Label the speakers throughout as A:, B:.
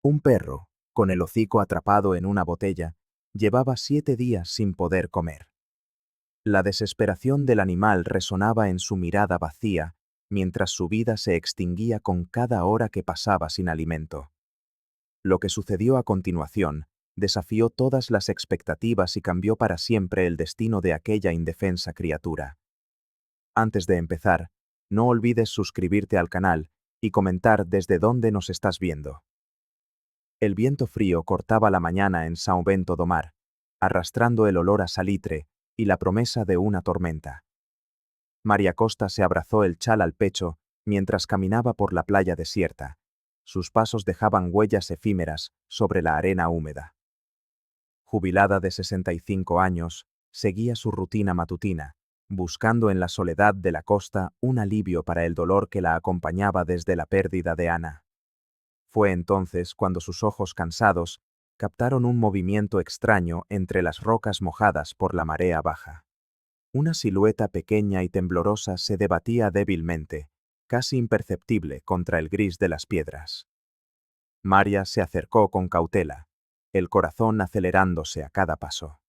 A: Un perro, con el hocico atrapado en una botella, llevaba 7 días sin poder comer. La desesperación del animal resonaba en su mirada vacía, mientras su vida se extinguía con cada hora que pasaba sin alimento. Lo que sucedió a continuación desafió todas las expectativas y cambió para siempre el destino de aquella indefensa criatura. Antes de empezar, no olvides suscribirte al canal y comentar desde dónde nos estás viendo. El viento frío cortaba la mañana en São Bento do Mar, arrastrando el olor a salitre y la promesa de una tormenta. María Costa se abrazó el chal al pecho mientras caminaba por la playa desierta. Sus pasos dejaban huellas efímeras sobre la arena húmeda. Jubilada de 65 años, seguía su rutina matutina, buscando en la soledad de la costa un alivio para el dolor que la acompañaba desde la pérdida de Ana. Fue entonces cuando sus ojos cansados captaron un movimiento extraño entre las rocas mojadas por la marea baja. Una silueta pequeña y temblorosa se debatía débilmente, casi imperceptible contra el gris de las piedras. María se acercó con cautela, el corazón acelerándose a cada paso.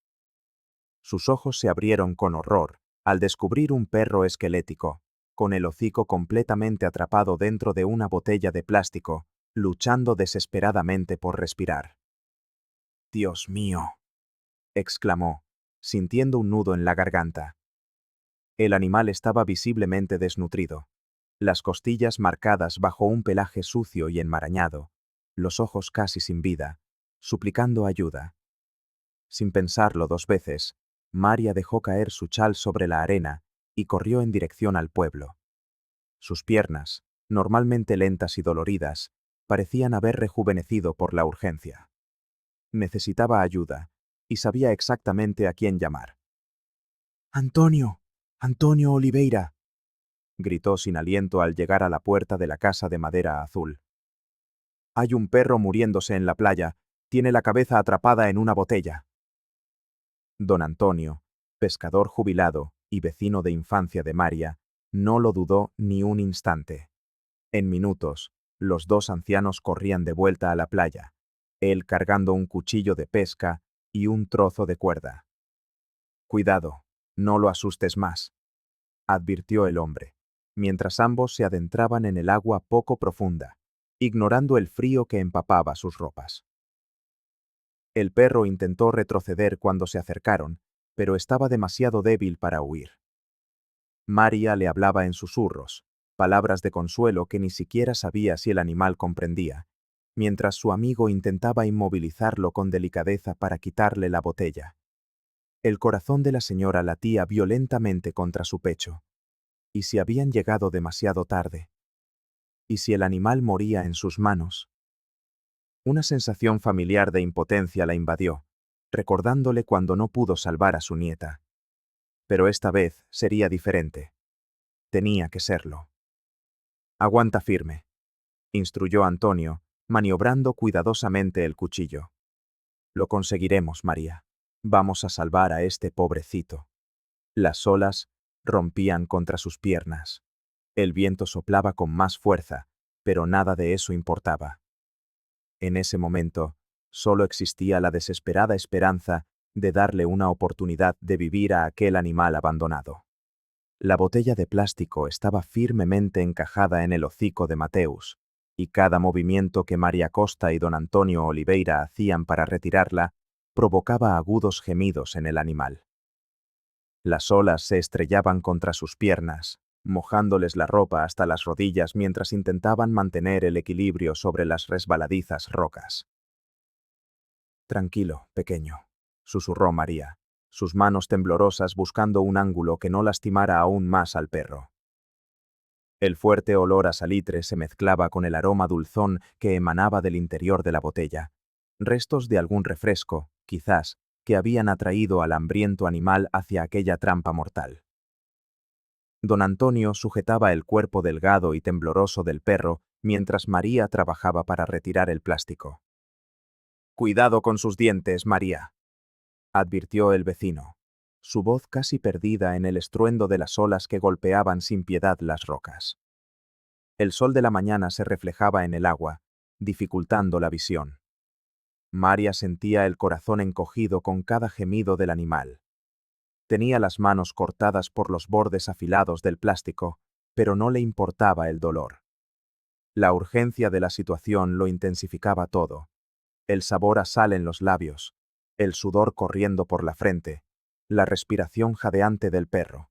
A: Sus ojos se abrieron con horror al descubrir un perro esquelético, con el hocico completamente atrapado dentro de una botella de plástico, luchando desesperadamente por respirar. «¡Dios mío!», exclamó, sintiendo un nudo en la garganta. El animal estaba visiblemente desnutrido, las costillas marcadas bajo un pelaje sucio y enmarañado, los ojos casi sin vida, suplicando ayuda. Sin pensarlo 2 veces, María dejó caer su chal sobre la arena y corrió en dirección al pueblo. Sus piernas, normalmente lentas y doloridas, parecían haber rejuvenecido por la urgencia. Necesitaba ayuda, y sabía exactamente a quién llamar. «¡Antonio! ¡Antonio Oliveira!», gritó sin aliento al llegar a la puerta de la casa de madera azul. «Hay un perro muriéndose en la playa, tiene la cabeza atrapada en una botella». Don Antonio, pescador jubilado y vecino de infancia de María, no lo dudó ni un instante. En minutos, los 2 ancianos corrían de vuelta a la playa, él cargando un cuchillo de pesca y un trozo de cuerda. «Cuidado, no lo asustes más», advirtió el hombre, mientras ambos se adentraban en el agua poco profunda, ignorando el frío que empapaba sus ropas. El perro intentó retroceder cuando se acercaron, pero estaba demasiado débil para huir. María le hablaba en susurros, palabras de consuelo que ni siquiera sabía si el animal comprendía, mientras su amigo intentaba inmovilizarlo con delicadeza para quitarle la botella. El corazón de la señora latía violentamente contra su pecho. ¿Y si habían llegado demasiado tarde? ¿Y si el animal moría en sus manos? Una sensación familiar de impotencia la invadió, recordándole cuando no pudo salvar a su nieta. Pero esta vez sería diferente. Tenía que serlo. «Aguanta firme», instruyó Antonio, maniobrando cuidadosamente el cuchillo. «Lo conseguiremos, María. Vamos a salvar a este pobrecito». Las olas rompían contra sus piernas. El viento soplaba con más fuerza, pero nada de eso importaba. En ese momento, solo existía la desesperada esperanza de darle una oportunidad de vivir a aquel animal abandonado. La botella de plástico estaba firmemente encajada en el hocico de Mateus, y cada movimiento que María Costa y don Antonio Oliveira hacían para retirarla provocaba agudos gemidos en el animal. Las olas se estrellaban contra sus piernas, mojándoles la ropa hasta las rodillas mientras intentaban mantener el equilibrio sobre las resbaladizas rocas. «Tranquilo, pequeño», susurró María, sus manos temblorosas buscando un ángulo que no lastimara aún más al perro. El fuerte olor a salitre se mezclaba con el aroma dulzón que emanaba del interior de la botella, restos de algún refresco, quizás, que habían atraído al hambriento animal hacia aquella trampa mortal. Don Antonio sujetaba el cuerpo delgado y tembloroso del perro mientras María trabajaba para retirar el plástico. «Cuidado con sus dientes, María», advirtió el vecino, su voz casi perdida en el estruendo de las olas que golpeaban sin piedad las rocas. El sol de la mañana se reflejaba en el agua, dificultando la visión. María sentía el corazón encogido con cada gemido del animal. Tenía las manos cortadas por los bordes afilados del plástico, pero no le importaba el dolor. La urgencia de la situación lo intensificaba todo. El sabor a sal en los labios, el sudor corriendo por la frente, la respiración jadeante del perro.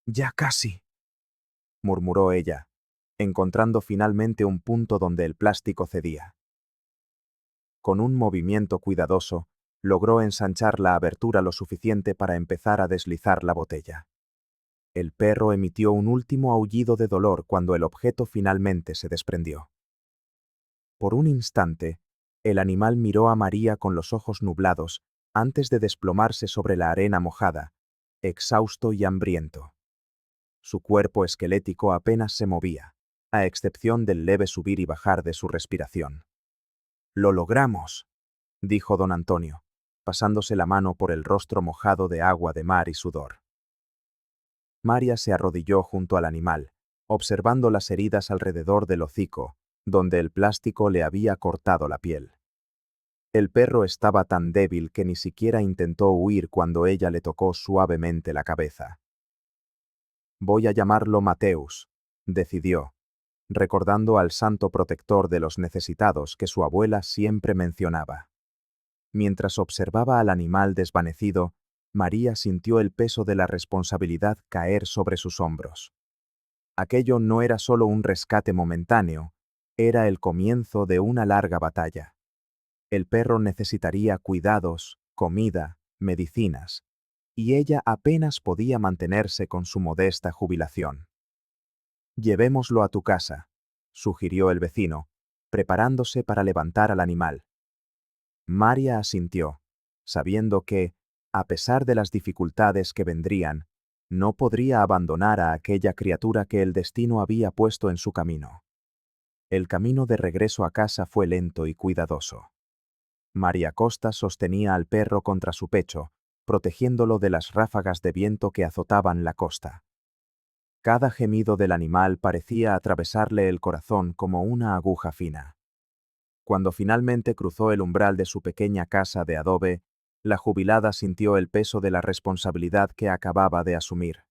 A: «Ya casi», murmuró ella, encontrando finalmente un punto donde el plástico cedía. Con un movimiento cuidadoso, logró ensanchar la abertura lo suficiente para empezar a deslizar la botella. El perro emitió un último aullido de dolor cuando el objeto finalmente se desprendió. Por un instante, el animal miró a María con los ojos nublados antes de desplomarse sobre la arena mojada, exhausto y hambriento. Su cuerpo esquelético apenas se movía, a excepción del leve subir y bajar de su respiración. «Lo logramos», dijo don Antonio, pasándose la mano por el rostro mojado de agua de mar y sudor. María se arrodilló junto al animal, observando las heridas alrededor del hocico, donde el plástico le había cortado la piel. El perro estaba tan débil que ni siquiera intentó huir cuando ella le tocó suavemente la cabeza. «Voy a llamarlo Mateus», decidió, recordando al santo protector de los necesitados que su abuela siempre mencionaba. Mientras observaba al animal desvanecido, María sintió el peso de la responsabilidad caer sobre sus hombros. Aquello no era solo un rescate momentáneo, era el comienzo de una larga batalla. El perro necesitaría cuidados, comida, medicinas, y ella apenas podía mantenerse con su modesta jubilación. «Llevémoslo a tu casa», sugirió el vecino, preparándose para levantar al animal. María asintió, sabiendo que, a pesar de las dificultades que vendrían, no podría abandonar a aquella criatura que el destino había puesto en su camino. El camino de regreso a casa fue lento y cuidadoso. María Costa sostenía al perro contra su pecho, protegiéndolo de las ráfagas de viento que azotaban la costa. Cada gemido del animal parecía atravesarle el corazón como una aguja fina. Cuando finalmente cruzó el umbral de su pequeña casa de adobe, la jubilada sintió el peso de la responsabilidad que acababa de asumir.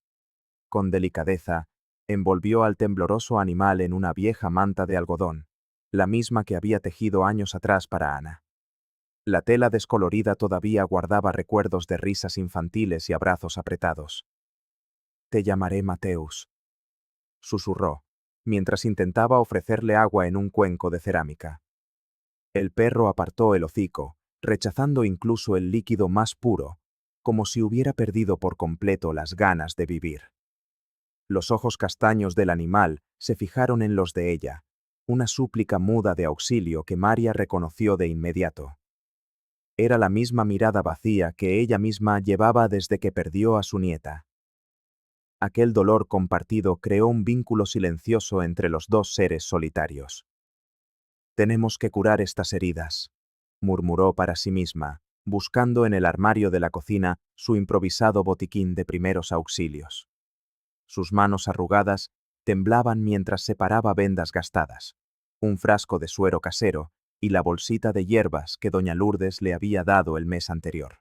A: Con delicadeza, envolvió al tembloroso animal en una vieja manta de algodón, la misma que había tejido años atrás para Ana. La tela descolorida todavía guardaba recuerdos de risas infantiles y abrazos apretados. «Te llamaré Mateus», susurró, mientras intentaba ofrecerle agua en un cuenco de cerámica. El perro apartó el hocico, rechazando incluso el líquido más puro, como si hubiera perdido por completo las ganas de vivir. Los ojos castaños del animal se fijaron en los de ella, una súplica muda de auxilio que María reconoció de inmediato. Era la misma mirada vacía que ella misma llevaba desde que perdió a su nieta. Aquel dolor compartido creó un vínculo silencioso entre los dos seres solitarios. «Tenemos que curar estas heridas», murmuró para sí misma, buscando en el armario de la cocina su improvisado botiquín de primeros auxilios. Sus manos arrugadas temblaban mientras separaba vendas gastadas, un frasco de suero casero y la bolsita de hierbas que doña Lourdes le había dado el mes anterior.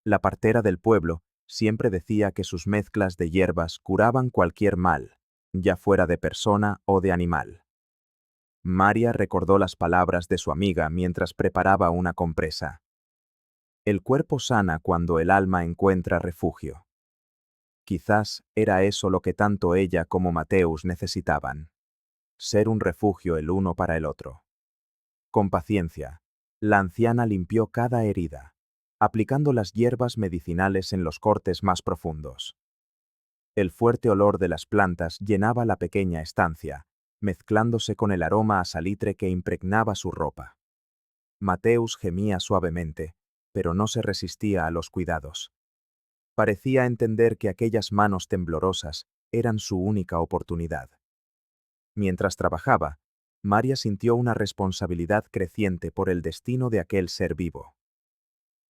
A: La partera del pueblo siempre decía que sus mezclas de hierbas curaban cualquier mal, ya fuera de persona o de animal. María recordó las palabras de su amiga mientras preparaba una compresa. El cuerpo sana cuando el alma encuentra refugio. Quizás era eso lo que tanto ella como Mateus necesitaban. Ser un refugio el uno para el otro. Con paciencia, la anciana limpió cada herida, aplicando las hierbas medicinales en los cortes más profundos. El fuerte olor de las plantas llenaba la pequeña estancia, mezclándose con el aroma a salitre que impregnaba su ropa. Mateus gemía suavemente, pero no se resistía a los cuidados. Parecía entender que aquellas manos temblorosas eran su única oportunidad. Mientras trabajaba, María sintió una responsabilidad creciente por el destino de aquel ser vivo.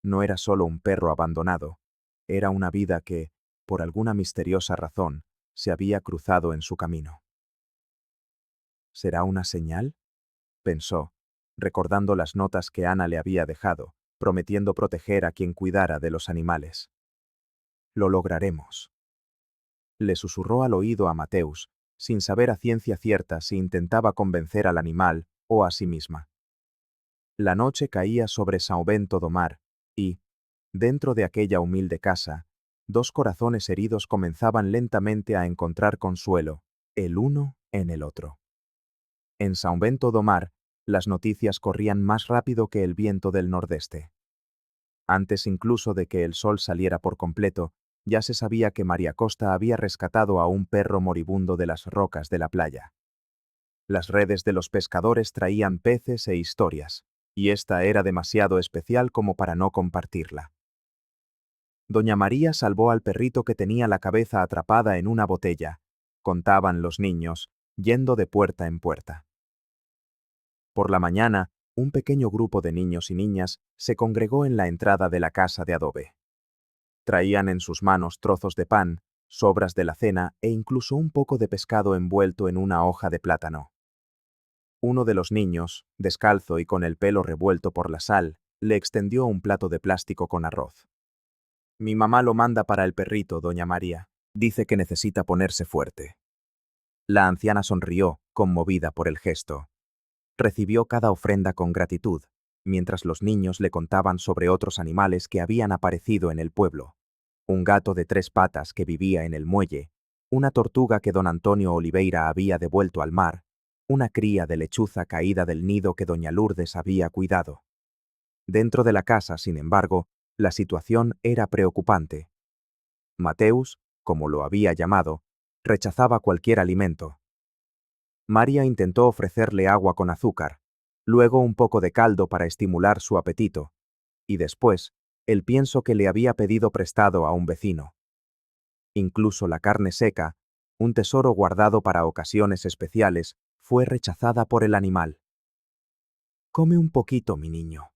A: No era solo un perro abandonado, era una vida que, por alguna misteriosa razón, se había cruzado en su camino. ¿Será una señal?, pensó, recordando las notas que Ana le había dejado, prometiendo proteger a quien cuidara de los animales. Lo lograremos. Le susurró al oído a Mateus, sin saber a ciencia cierta si intentaba convencer al animal o a sí misma. La noche caía sobre São Bento do Mar, y, dentro de aquella humilde casa, dos corazones heridos comenzaban lentamente a encontrar consuelo, el uno en el otro. En São Bento do Mar, las noticias corrían más rápido que el viento del nordeste. Antes incluso de que el sol saliera por completo, ya se sabía que María Costa había rescatado a un perro moribundo de las rocas de la playa. Las redes de los pescadores traían peces e historias, y esta era demasiado especial como para no compartirla. Doña María salvó al perrito que tenía la cabeza atrapada en una botella, contaban los niños, yendo de puerta en puerta. Por la mañana, un pequeño grupo de niños y niñas se congregó en la entrada de la casa de adobe. Traían en sus manos trozos de pan, sobras de la cena e incluso un poco de pescado envuelto en una hoja de plátano. Uno de los niños, descalzo y con el pelo revuelto por la sal, le extendió un plato de plástico con arroz. Mi mamá lo manda para el perrito, doña María. Dice que necesita ponerse fuerte. La anciana sonrió, conmovida por el gesto. Recibió cada ofrenda con gratitud, mientras los niños le contaban sobre otros animales que habían aparecido en el pueblo. Un gato de 3 patas que vivía en el muelle, una tortuga que don Antonio Oliveira había devuelto al mar, una cría de lechuza caída del nido que doña Lourdes había cuidado. Dentro de la casa, sin embargo, la situación era preocupante. Mateus, como lo había llamado, rechazaba cualquier alimento. María intentó ofrecerle agua con azúcar, luego un poco de caldo para estimular su apetito, y después, el pienso que le había pedido prestado a un vecino. Incluso la carne seca, un tesoro guardado para ocasiones especiales, fue rechazada por el animal. «Come un poquito, mi niño»,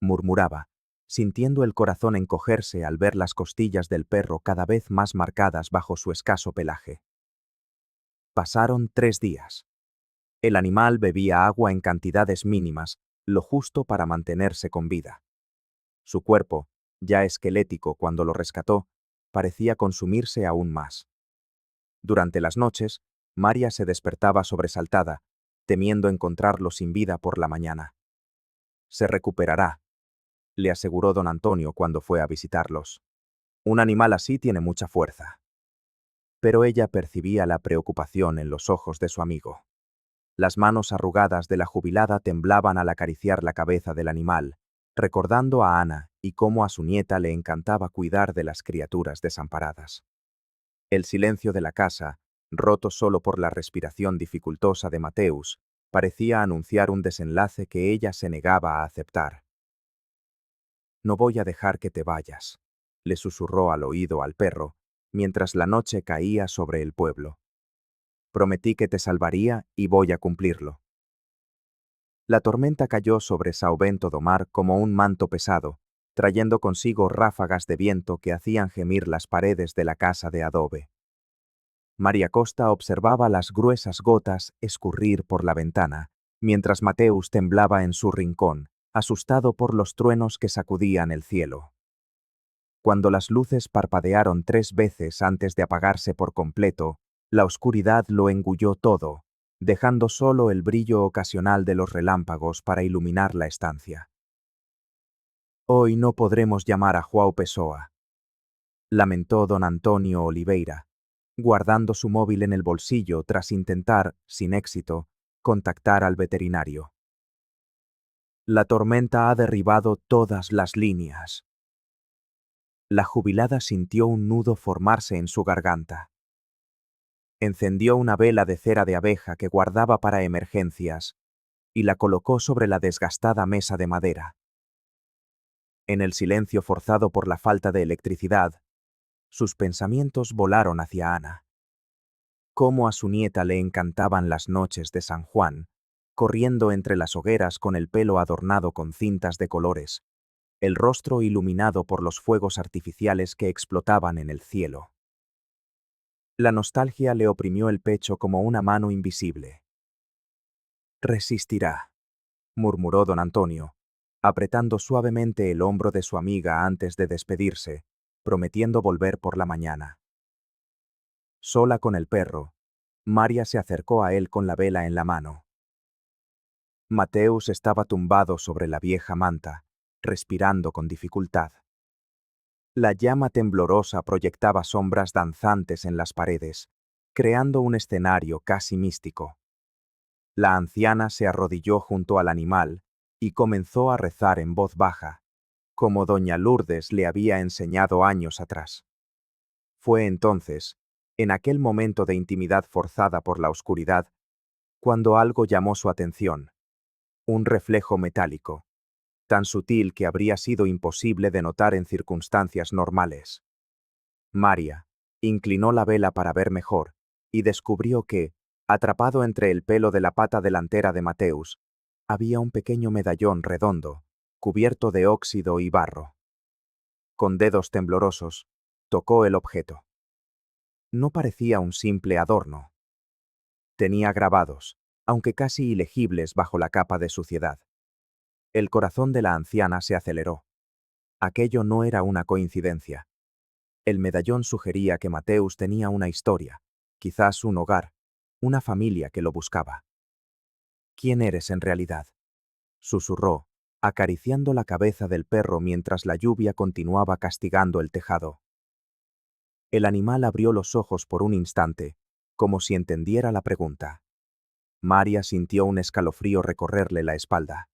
A: murmuraba, sintiendo el corazón encogerse al ver las costillas del perro cada vez más marcadas bajo su escaso pelaje. Pasaron 3 días. El animal bebía agua en cantidades mínimas, lo justo para mantenerse con vida. Su cuerpo, ya esquelético cuando lo rescató, parecía consumirse aún más. Durante las noches, María se despertaba sobresaltada, temiendo encontrarlo sin vida por la mañana. «Se recuperará», le aseguró don Antonio cuando fue a visitarlos. «Un animal así tiene mucha fuerza». Pero ella percibía la preocupación en los ojos de su amigo. Las manos arrugadas de la jubilada temblaban al acariciar la cabeza del animal, recordando a Ana y cómo a su nieta le encantaba cuidar de las criaturas desamparadas. El silencio de la casa, roto solo por la respiración dificultosa de Mateus, parecía anunciar un desenlace que ella se negaba a aceptar. «No voy a dejar que te vayas», le susurró al oído al perro, mientras la noche caía sobre el pueblo. «Prometí que te salvaría y voy a cumplirlo». La tormenta cayó sobre São Bento do Mar como un manto pesado, trayendo consigo ráfagas de viento que hacían gemir las paredes de la casa de adobe. María Costa observaba las gruesas gotas escurrir por la ventana, mientras Mateus temblaba en su rincón, asustado por los truenos que sacudían el cielo. Cuando las luces parpadearon 3 veces antes de apagarse por completo, la oscuridad lo engulló todo, dejando solo el brillo ocasional de los relámpagos para iluminar la estancia. «Hoy no podremos llamar a João Pessoa», lamentó don Antonio Oliveira, guardando su móvil en el bolsillo tras intentar, sin éxito, contactar al veterinario. «La tormenta ha derribado todas las líneas». La jubilada sintió un nudo formarse en su garganta. Encendió una vela de cera de abeja que guardaba para emergencias y la colocó sobre la desgastada mesa de madera. En el silencio forzado por la falta de electricidad, sus pensamientos volaron hacia Ana. Cómo a su nieta le encantaban las noches de San Juan, corriendo entre las hogueras con el pelo adornado con cintas de colores, el rostro iluminado por los fuegos artificiales que explotaban en el cielo. La nostalgia le oprimió el pecho como una mano invisible. «Resistirá», murmuró don Antonio, apretando suavemente el hombro de su amiga antes de despedirse, prometiendo volver por la mañana. Sola con el perro, María se acercó a él con la vela en la mano. Mateus estaba tumbado sobre la vieja manta, respirando con dificultad. La llama temblorosa proyectaba sombras danzantes en las paredes, creando un escenario casi místico. La anciana se arrodilló junto al animal y comenzó a rezar en voz baja, como doña Lourdes le había enseñado años atrás. Fue entonces, en aquel momento de intimidad forzada por la oscuridad, cuando algo llamó su atención. Un reflejo metálico, tan sutil que habría sido imposible de notar en circunstancias normales. María inclinó la vela para ver mejor y descubrió que, atrapado entre el pelo de la pata delantera de Mateus, había un pequeño medallón redondo, cubierto de óxido y barro. Con dedos temblorosos, tocó el objeto. No parecía un simple adorno. Tenía grabados, aunque casi ilegibles bajo la capa de suciedad. El corazón de la anciana se aceleró. Aquello no era una coincidencia. El medallón sugería que Mateus tenía una historia, quizás un hogar, una familia que lo buscaba. ¿Quién eres en realidad?, susurró, acariciando la cabeza del perro mientras la lluvia continuaba castigando el tejado. El animal abrió los ojos por un instante, como si entendiera la pregunta. María sintió un escalofrío recorrerle la espalda.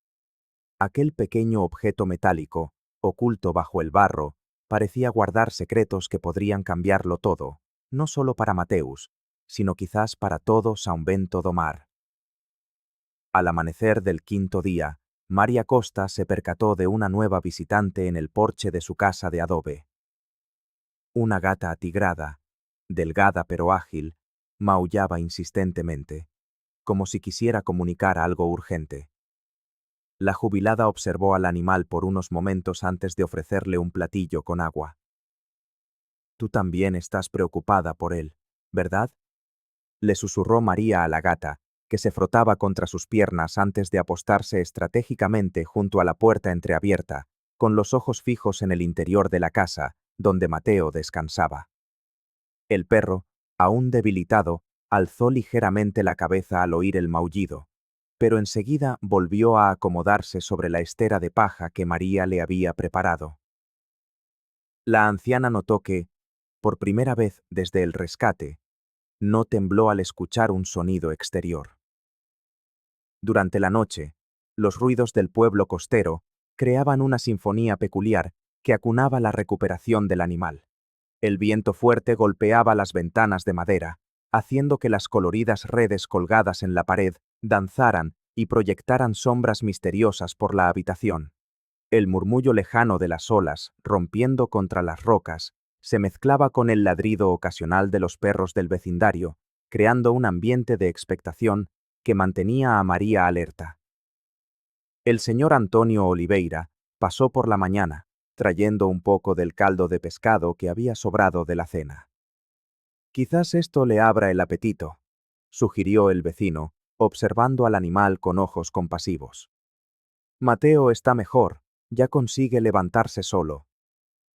A: Aquel pequeño objeto metálico, oculto bajo el barro, parecía guardar secretos que podrían cambiarlo todo, no solo para Mateus, sino quizás para todo São Bento do Mar. Al amanecer del quinto día, María Costa se percató de una nueva visitante en el porche de su casa de adobe. Una gata atigrada, delgada pero ágil, maullaba insistentemente, como si quisiera comunicar algo urgente. La jubilada observó al animal por unos momentos antes de ofrecerle un platillo con agua. «Tú también estás preocupada por él, ¿verdad?», le susurró María a la gata, que se frotaba contra sus piernas antes de apostarse estratégicamente junto a la puerta entreabierta, con los ojos fijos en el interior de la casa, donde Mateo descansaba. El perro, aún debilitado, alzó ligeramente la cabeza al oír el maullido, pero enseguida volvió a acomodarse sobre la estera de paja que María le había preparado. La anciana notó que, por primera vez desde el rescate, no tembló al escuchar un sonido exterior. Durante la noche, los ruidos del pueblo costero creaban una sinfonía peculiar que acunaba la recuperación del animal. El viento fuerte golpeaba las ventanas de madera, haciendo que las coloridas redes colgadas en la pared danzaran y proyectaran sombras misteriosas por la habitación. El murmullo lejano de las olas, rompiendo contra las rocas, se mezclaba con el ladrido ocasional de los perros del vecindario, creando un ambiente de expectación que mantenía a María alerta. El señor Antonio Oliveira pasó por la mañana, trayendo un poco del caldo de pescado que había sobrado de la cena. «Quizás esto le abra el apetito», sugirió el vecino, observando al animal con ojos compasivos. «Mateo está mejor, ya consigue levantarse solo»,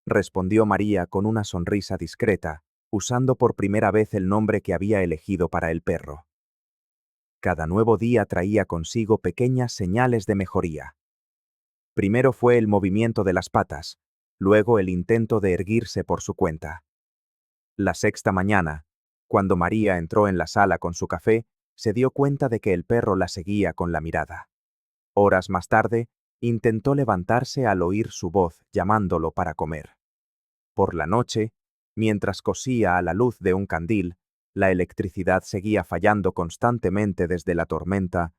A: respondió María con una sonrisa discreta, usando por primera vez el nombre que había elegido para el perro. Cada nuevo día traía consigo pequeñas señales de mejoría. Primero fue el movimiento de las patas, luego el intento de erguirse por su cuenta. La sexta mañana, cuando María entró en la sala con su café, se dio cuenta de que el perro la seguía con la mirada. Horas más tarde, intentó levantarse al oír su voz llamándolo para comer. Por la noche, mientras cosía a la luz de un candil, la electricidad seguía fallando constantemente desde la tormenta,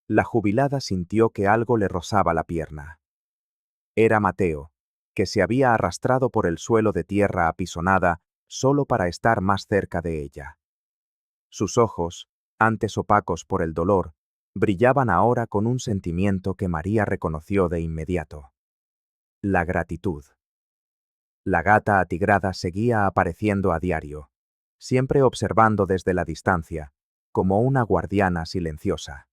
A: la jubilada sintió que algo le rozaba la pierna. Era Mateo, que se había arrastrado por el suelo de tierra apisonada solo para estar más cerca de ella. Sus ojos, antes opacos por el dolor, brillaban ahora con un sentimiento que María reconoció de inmediato: la gratitud. La gata atigrada seguía apareciendo a diario, siempre observando desde la distancia, como una guardiana silenciosa.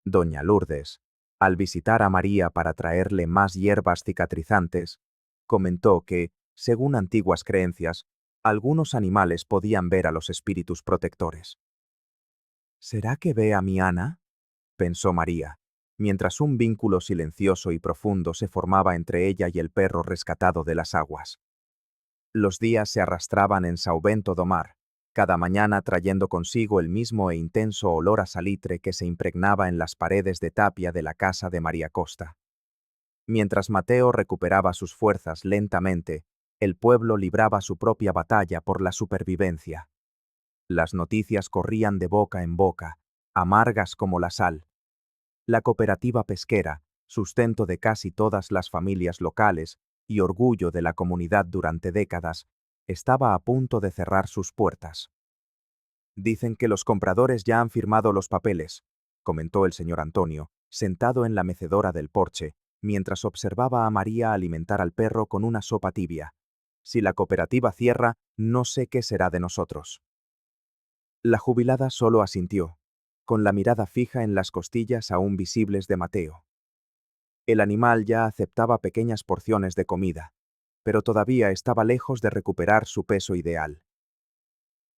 A: Doña Lourdes, Al visitar a María para traerle más hierbas cicatrizantes, comentó que, según antiguas creencias, algunos animales podían ver a los espíritus protectores. ¿Será que ve a mi Ana?, pensó María, mientras un vínculo silencioso y profundo se formaba entre ella y el perro rescatado de las aguas. Los días se arrastraban en Sauvento do Mar, cada mañana trayendo consigo el mismo e intenso olor a salitre que se impregnaba en las paredes de tapia de la casa de María Costa. Mientras Mateo recuperaba sus fuerzas lentamente, el pueblo libraba su propia batalla por la supervivencia. Las noticias corrían de boca en boca, amargas como la sal. La cooperativa pesquera, sustento de casi todas las familias locales y orgullo de la comunidad durante décadas, estaba a punto de cerrar sus puertas. Dicen que los compradores ya han firmado los papeles, comentó el señor Antonio, sentado en la mecedora del porche, mientras observaba a María alimentar al perro con una sopa tibia. Si la cooperativa cierra, no sé qué será de nosotros. La jubilada solo asintió, con la mirada fija en las costillas aún visibles de Mateo. El animal ya aceptaba pequeñas porciones de comida, pero todavía estaba lejos de recuperar su peso ideal.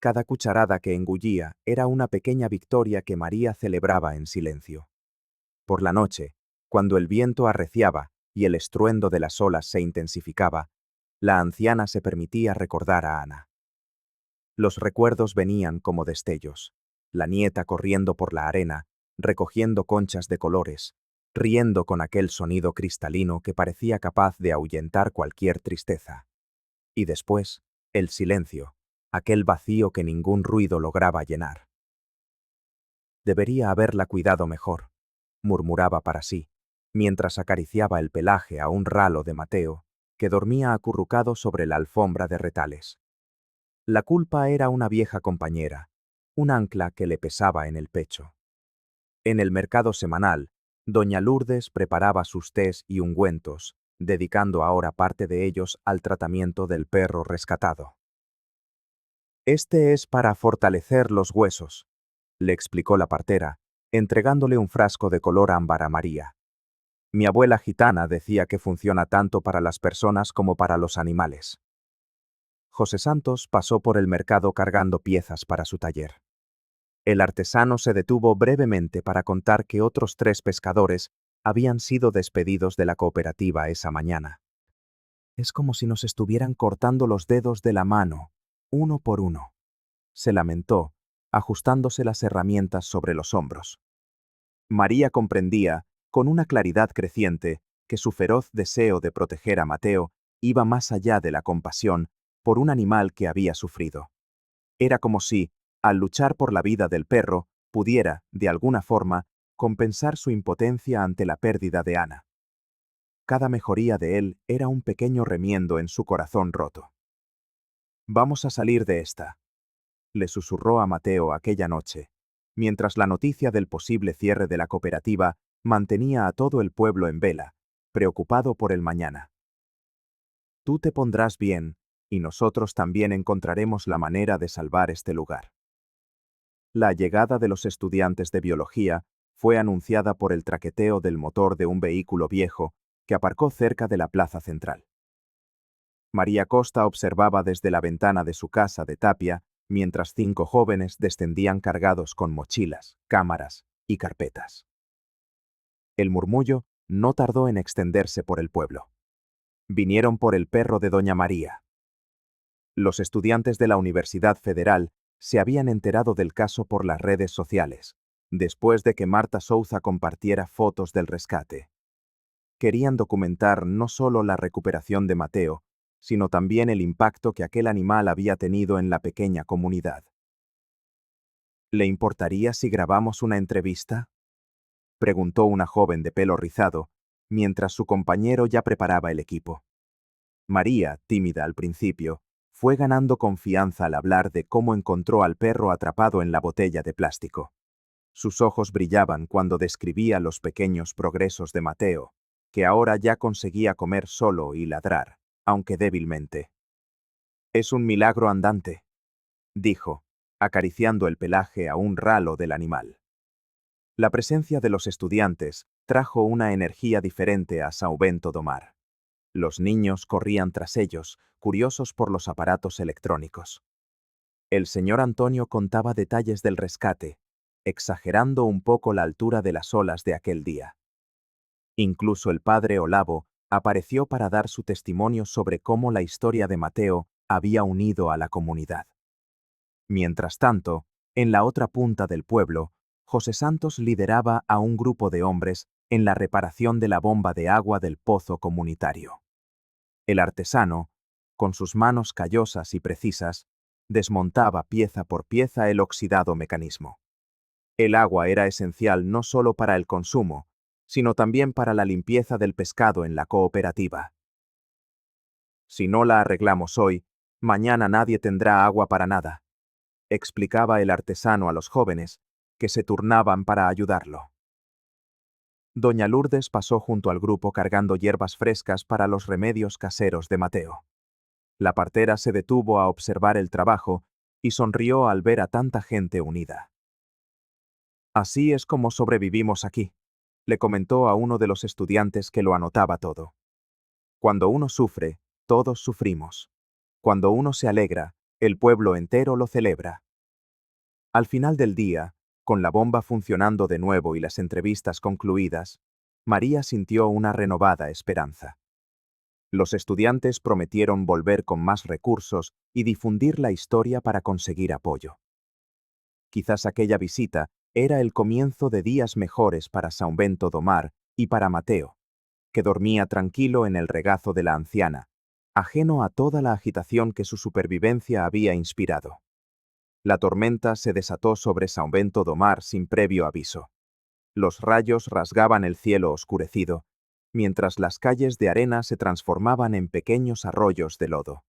A: Cada cucharada que engullía era una pequeña victoria que María celebraba en silencio. Por la noche, cuando el viento arreciaba y el estruendo de las olas se intensificaba, la anciana se permitía recordar a Ana. Los recuerdos venían como destellos, la nieta corriendo por la arena, recogiendo conchas de colores, riendo con aquel sonido cristalino que parecía capaz de ahuyentar cualquier tristeza. Y después, el silencio, aquel vacío que ningún ruido lograba llenar. Debería haberla cuidado mejor, murmuraba para sí, mientras acariciaba el pelaje a un ralo de Mateo, que dormía acurrucado sobre la alfombra de retales. La culpa era una vieja compañera, un ancla que le pesaba en el pecho. En el mercado semanal, doña Lourdes preparaba sus tés y ungüentos, dedicando ahora parte de ellos al tratamiento del perro rescatado. Este es para fortalecer los huesos, le explicó la partera, entregándole un frasco de color ámbar a María. Mi abuela gitana decía que funciona tanto para las personas como para los animales. José Santos pasó por el mercado cargando piezas para su taller. El artesano se detuvo brevemente para contar que otros 3 pescadores habían sido despedidos de la cooperativa esa mañana. Es como si nos estuvieran cortando los dedos de la mano, uno por uno, se lamentó, ajustándose las herramientas sobre los hombros. María comprendía, con una claridad creciente, que su feroz deseo de proteger a Mateo iba más allá de la compasión por un animal que había sufrido. Era como si, al luchar por la vida del perro, pudiera, de alguna forma, compensar su impotencia ante la pérdida de Ana. Cada mejoría de él era un pequeño remiendo en su corazón roto. Vamos a salir de esta, le susurró a Mateo aquella noche, mientras la noticia del posible cierre de la cooperativa mantenía a todo el pueblo en vela, preocupado por el mañana. Tú te pondrás bien, y nosotros también encontraremos la manera de salvar este lugar. La llegada de los estudiantes de biología fue anunciada por el traqueteo del motor de un vehículo viejo que aparcó cerca de la plaza central. María Costa observaba desde la ventana de su casa de tapia mientras 5 jóvenes descendían cargados con mochilas, cámaras y carpetas. El murmullo no tardó en extenderse por el pueblo. Vinieron por el perro de doña María. Los estudiantes de la Universidad Federal se habían enterado del caso por las redes sociales, después de que Marta Souza compartiera fotos del rescate. Querían documentar no solo la recuperación de Mateo, sino también el impacto que aquel animal había tenido en la pequeña comunidad. ¿Le importaría si grabamos una entrevista?, preguntó una joven de pelo rizado, mientras su compañero ya preparaba el equipo. María, tímida al principio, fue ganando confianza al hablar de cómo encontró al perro atrapado en la botella de plástico. Sus ojos brillaban cuando describía los pequeños progresos de Mateo, que ahora ya conseguía comer solo y ladrar, aunque débilmente. Es un milagro andante, dijo, acariciando el pelaje a un ralo del animal. La presencia de los estudiantes trajo una energía diferente a São Bento do Mar. Los niños corrían tras ellos, curiosos por los aparatos electrónicos. El señor Antonio contaba detalles del rescate, exagerando un poco la altura de las olas de aquel día. Incluso el padre Olavo apareció para dar su testimonio sobre cómo la historia de Mateo había unido a la comunidad. Mientras tanto, en la otra punta del pueblo, José Santos lideraba a un grupo de hombres en la reparación de la bomba de agua del pozo comunitario. El artesano, con sus manos callosas y precisas, desmontaba pieza por pieza el oxidado mecanismo. El agua era esencial no solo para el consumo, sino también para la limpieza del pescado en la cooperativa. Si no la arreglamos hoy, mañana nadie tendrá agua para nada, explicaba el artesano a los jóvenes, que se turnaban para ayudarlo. Doña Lourdes pasó junto al grupo cargando hierbas frescas para los remedios caseros de Mateo. La partera se detuvo a observar el trabajo y sonrió al ver a tanta gente unida. Así es como sobrevivimos aquí, le comentó a uno de los estudiantes que lo anotaba todo. Cuando uno sufre, todos sufrimos. Cuando uno se alegra, el pueblo entero lo celebra. Al final del día, con la bomba funcionando de nuevo y las entrevistas concluidas, María sintió una renovada esperanza. Los estudiantes prometieron volver con más recursos y difundir la historia para conseguir apoyo. Quizás aquella visita era el comienzo de días mejores para São Bento do Mar y para Mateo, que dormía tranquilo en el regazo de la anciana, ajeno a toda la agitación que su supervivencia había inspirado. La tormenta se desató sobre São Bento do Mar sin previo aviso. Los rayos rasgaban el cielo oscurecido, mientras las calles de arena se transformaban en pequeños arroyos de lodo.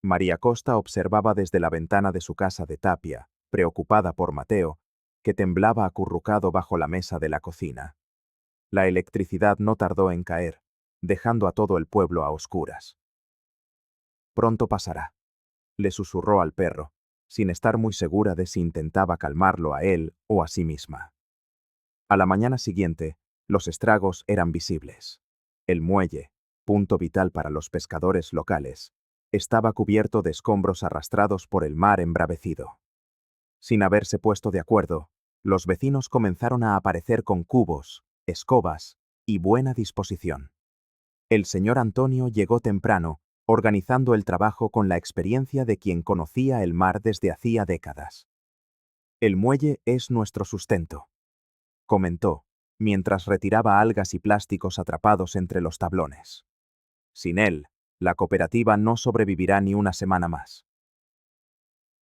A: María Costa observaba desde la ventana de su casa de tapia, preocupada por Mateo, que temblaba acurrucado bajo la mesa de la cocina. La electricidad no tardó en caer, dejando a todo el pueblo a oscuras. Pronto pasará, le susurró al perro, sin estar muy segura de si intentaba calmarlo a él o a sí misma. A la mañana siguiente, los estragos eran visibles. El muelle, punto vital para los pescadores locales, estaba cubierto de escombros arrastrados por el mar embravecido. Sin haberse puesto de acuerdo, los vecinos comenzaron a aparecer con cubos, escobas y buena disposición. El señor Antonio llegó temprano, organizando el trabajo con la experiencia de quien conocía el mar desde hacía décadas. El muelle es nuestro sustento, comentó, mientras retiraba algas y plásticos atrapados entre los tablones. Sin él, la cooperativa no sobrevivirá ni una semana más.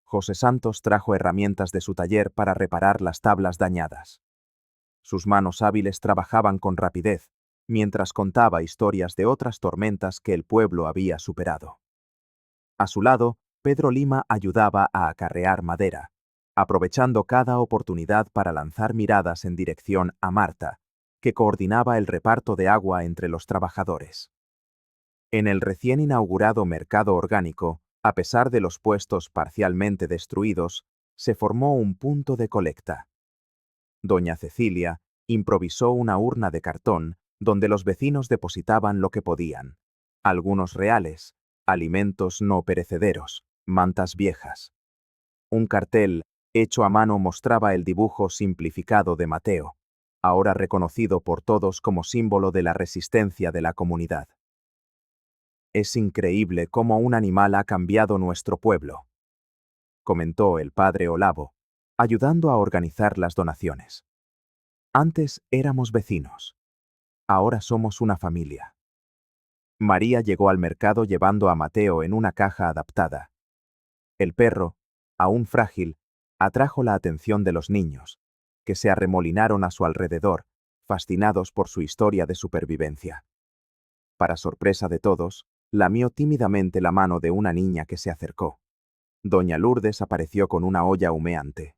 A: José Santos trajo herramientas de su taller para reparar las tablas dañadas. Sus manos hábiles trabajaban con rapidez, mientras contaba historias de otras tormentas que el pueblo había superado. A su lado, Pedro Lima ayudaba a acarrear madera, aprovechando cada oportunidad para lanzar miradas en dirección a Marta, que coordinaba el reparto de agua entre los trabajadores. En el recién inaugurado mercado orgánico, a pesar de los puestos parcialmente destruidos, se formó un punto de colecta. Doña Cecilia improvisó una urna de cartón donde los vecinos depositaban lo que podían: algunos reales, alimentos no perecederos, mantas viejas. Un cartel hecho a mano mostraba el dibujo simplificado de Mateo, ahora reconocido por todos como símbolo de la resistencia de la comunidad. Es increíble cómo un animal ha cambiado nuestro pueblo, comentó el padre Olavo, ayudando a organizar las donaciones. Antes éramos vecinos. Ahora somos una familia. María llegó al mercado llevando a Mateo en una caja adaptada. El perro, aún frágil, atrajo la atención de los niños, que se arremolinaron a su alrededor, fascinados por su historia de supervivencia. Para sorpresa de todos, lamió tímidamente la mano de una niña que se acercó. Doña Lourdes apareció con una olla humeante.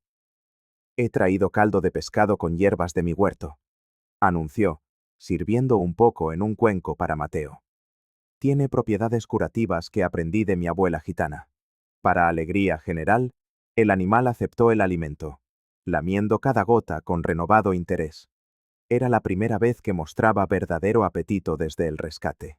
A: «He traído caldo de pescado con hierbas de mi huerto», anunció, sirviendo un poco en un cuenco para Mateo. «Tiene propiedades curativas que aprendí de mi abuela gitana». Para alegría general, el animal aceptó el alimento, lamiendo cada gota con renovado interés. Era la primera vez que mostraba verdadero apetito desde el rescate.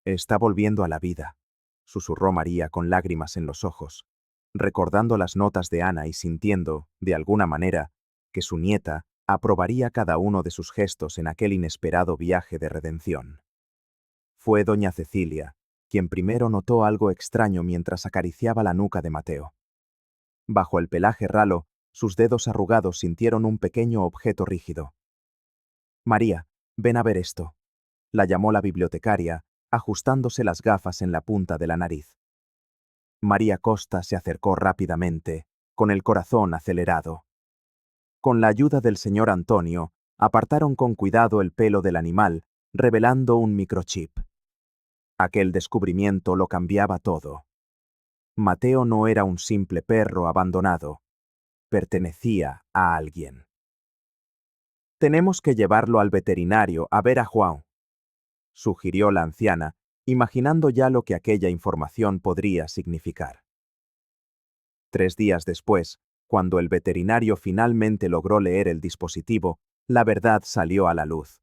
A: Está volviendo a la vida, susurró María con lágrimas en los ojos, recordando las notas de Ana y sintiendo, de alguna manera, que su nieta aprobaría cada uno de sus gestos en aquel inesperado viaje de redención. Fue doña Cecilia quien primero notó algo extraño mientras acariciaba la nuca de Mateo. Bajo el pelaje ralo, sus dedos arrugados sintieron un pequeño objeto rígido. María, ven a ver esto, la llamó la bibliotecaria, ajustándose las gafas en la punta de la nariz. María Costa se acercó rápidamente, con el corazón acelerado. Con la ayuda del señor Antonio, apartaron con cuidado el pelo del animal, revelando un microchip. Aquel descubrimiento lo cambiaba todo. Mateo no era un simple perro abandonado. Pertenecía a alguien. Tenemos que llevarlo al veterinario a ver a Juan, sugirió la anciana, imaginando ya lo que aquella información podría significar. 3 días después, cuando el veterinario finalmente logró leer el dispositivo, la verdad salió a la luz.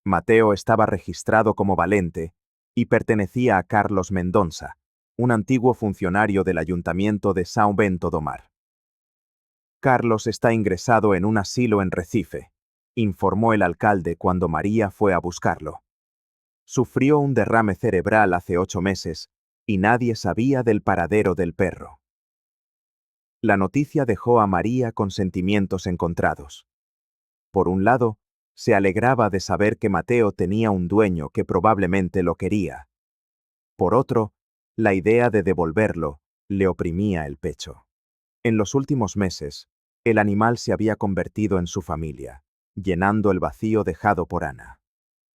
A: Mateo estaba registrado como Valente y pertenecía a Carlos Mendonça, un antiguo funcionario del ayuntamiento de São Bento do Mar. Carlos está ingresado en un asilo en Recife, informó el alcalde cuando María fue a buscarlo. Sufrió un derrame cerebral hace 8 meses y nadie sabía del paradero del perro. La noticia dejó a María con sentimientos encontrados. Por un lado, se alegraba de saber que Mateo tenía un dueño que probablemente lo quería. Por otro, la idea de devolverlo le oprimía el pecho. En los últimos meses, el animal se había convertido en su familia, llenando el vacío dejado por Ana.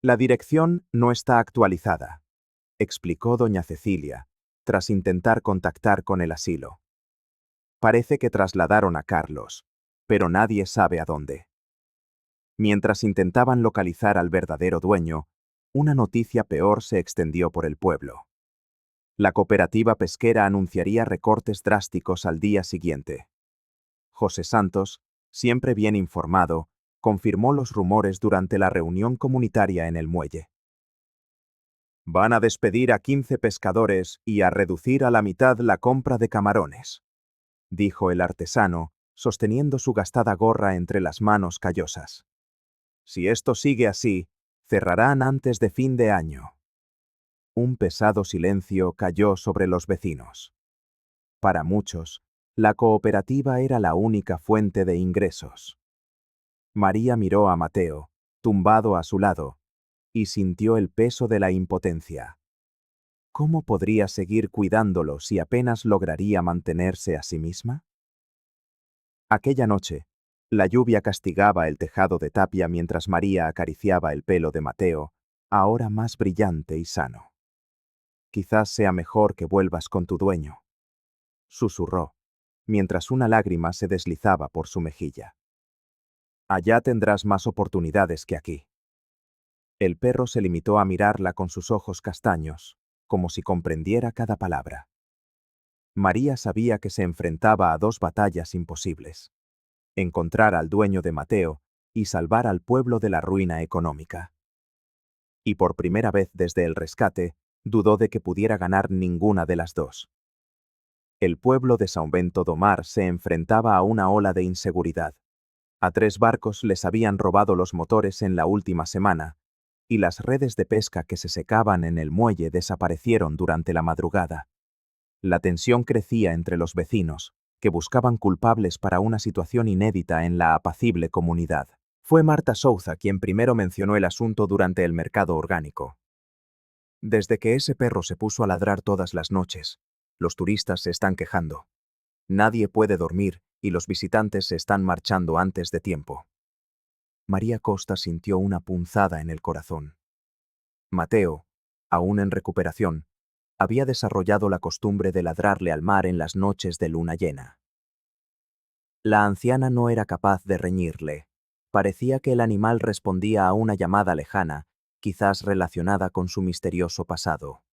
A: La dirección no está actualizada, explicó doña Cecilia, tras intentar contactar con el asilo. Parece que trasladaron a Carlos, pero nadie sabe a dónde. Mientras intentaban localizar al verdadero dueño, una noticia peor se extendió por el pueblo. La cooperativa pesquera anunciaría recortes drásticos al día siguiente. José Santos, siempre bien informado, confirmó los rumores durante la reunión comunitaria en el muelle. Van a despedir a 15 pescadores y a reducir a la mitad la compra de camarones, dijo el artesano, sosteniendo su gastada gorra entre las manos callosas. Si esto sigue así, cerrarán antes de fin de año. Un pesado silencio cayó sobre los vecinos. Para muchos, la cooperativa era la única fuente de ingresos. María miró a Mateo, tumbado a su lado, y sintió el peso de la impotencia. ¿Cómo podría seguir cuidándolo si apenas lograría mantenerse a sí misma? Aquella noche, la lluvia castigaba el tejado de tapia mientras María acariciaba el pelo de Mateo, ahora más brillante y sano. Quizás sea mejor que vuelvas con tu dueño, susurró, mientras una lágrima se deslizaba por su mejilla. Allá tendrás más oportunidades que aquí. El perro se limitó a mirarla con sus ojos castaños, como si comprendiera cada palabra. María sabía que se enfrentaba a 2 batallas imposibles: encontrar al dueño de Mateo y salvar al pueblo de la ruina económica. Y por primera vez desde el rescate, dudó de que pudiera ganar ninguna de las dos. El pueblo de São Bento do Mar se enfrentaba a una ola de inseguridad. A 3 barcos les habían robado los motores en la última semana, y las redes de pesca que se secaban en el muelle desaparecieron durante la madrugada. La tensión crecía entre los vecinos, que buscaban culpables para una situación inédita en la apacible comunidad. Fue Marta Souza quien primero mencionó el asunto durante el mercado orgánico. Desde que ese perro se puso a ladrar todas las noches, los turistas se están quejando. Nadie puede dormir y los visitantes se están marchando antes de tiempo. María Costa sintió una punzada en el corazón. Mateo, aún en recuperación, había desarrollado la costumbre de ladrarle al mar en las noches de luna llena. La anciana no era capaz de reñirle. Parecía que el animal respondía a una llamada lejana, quizás relacionada con su misterioso pasado.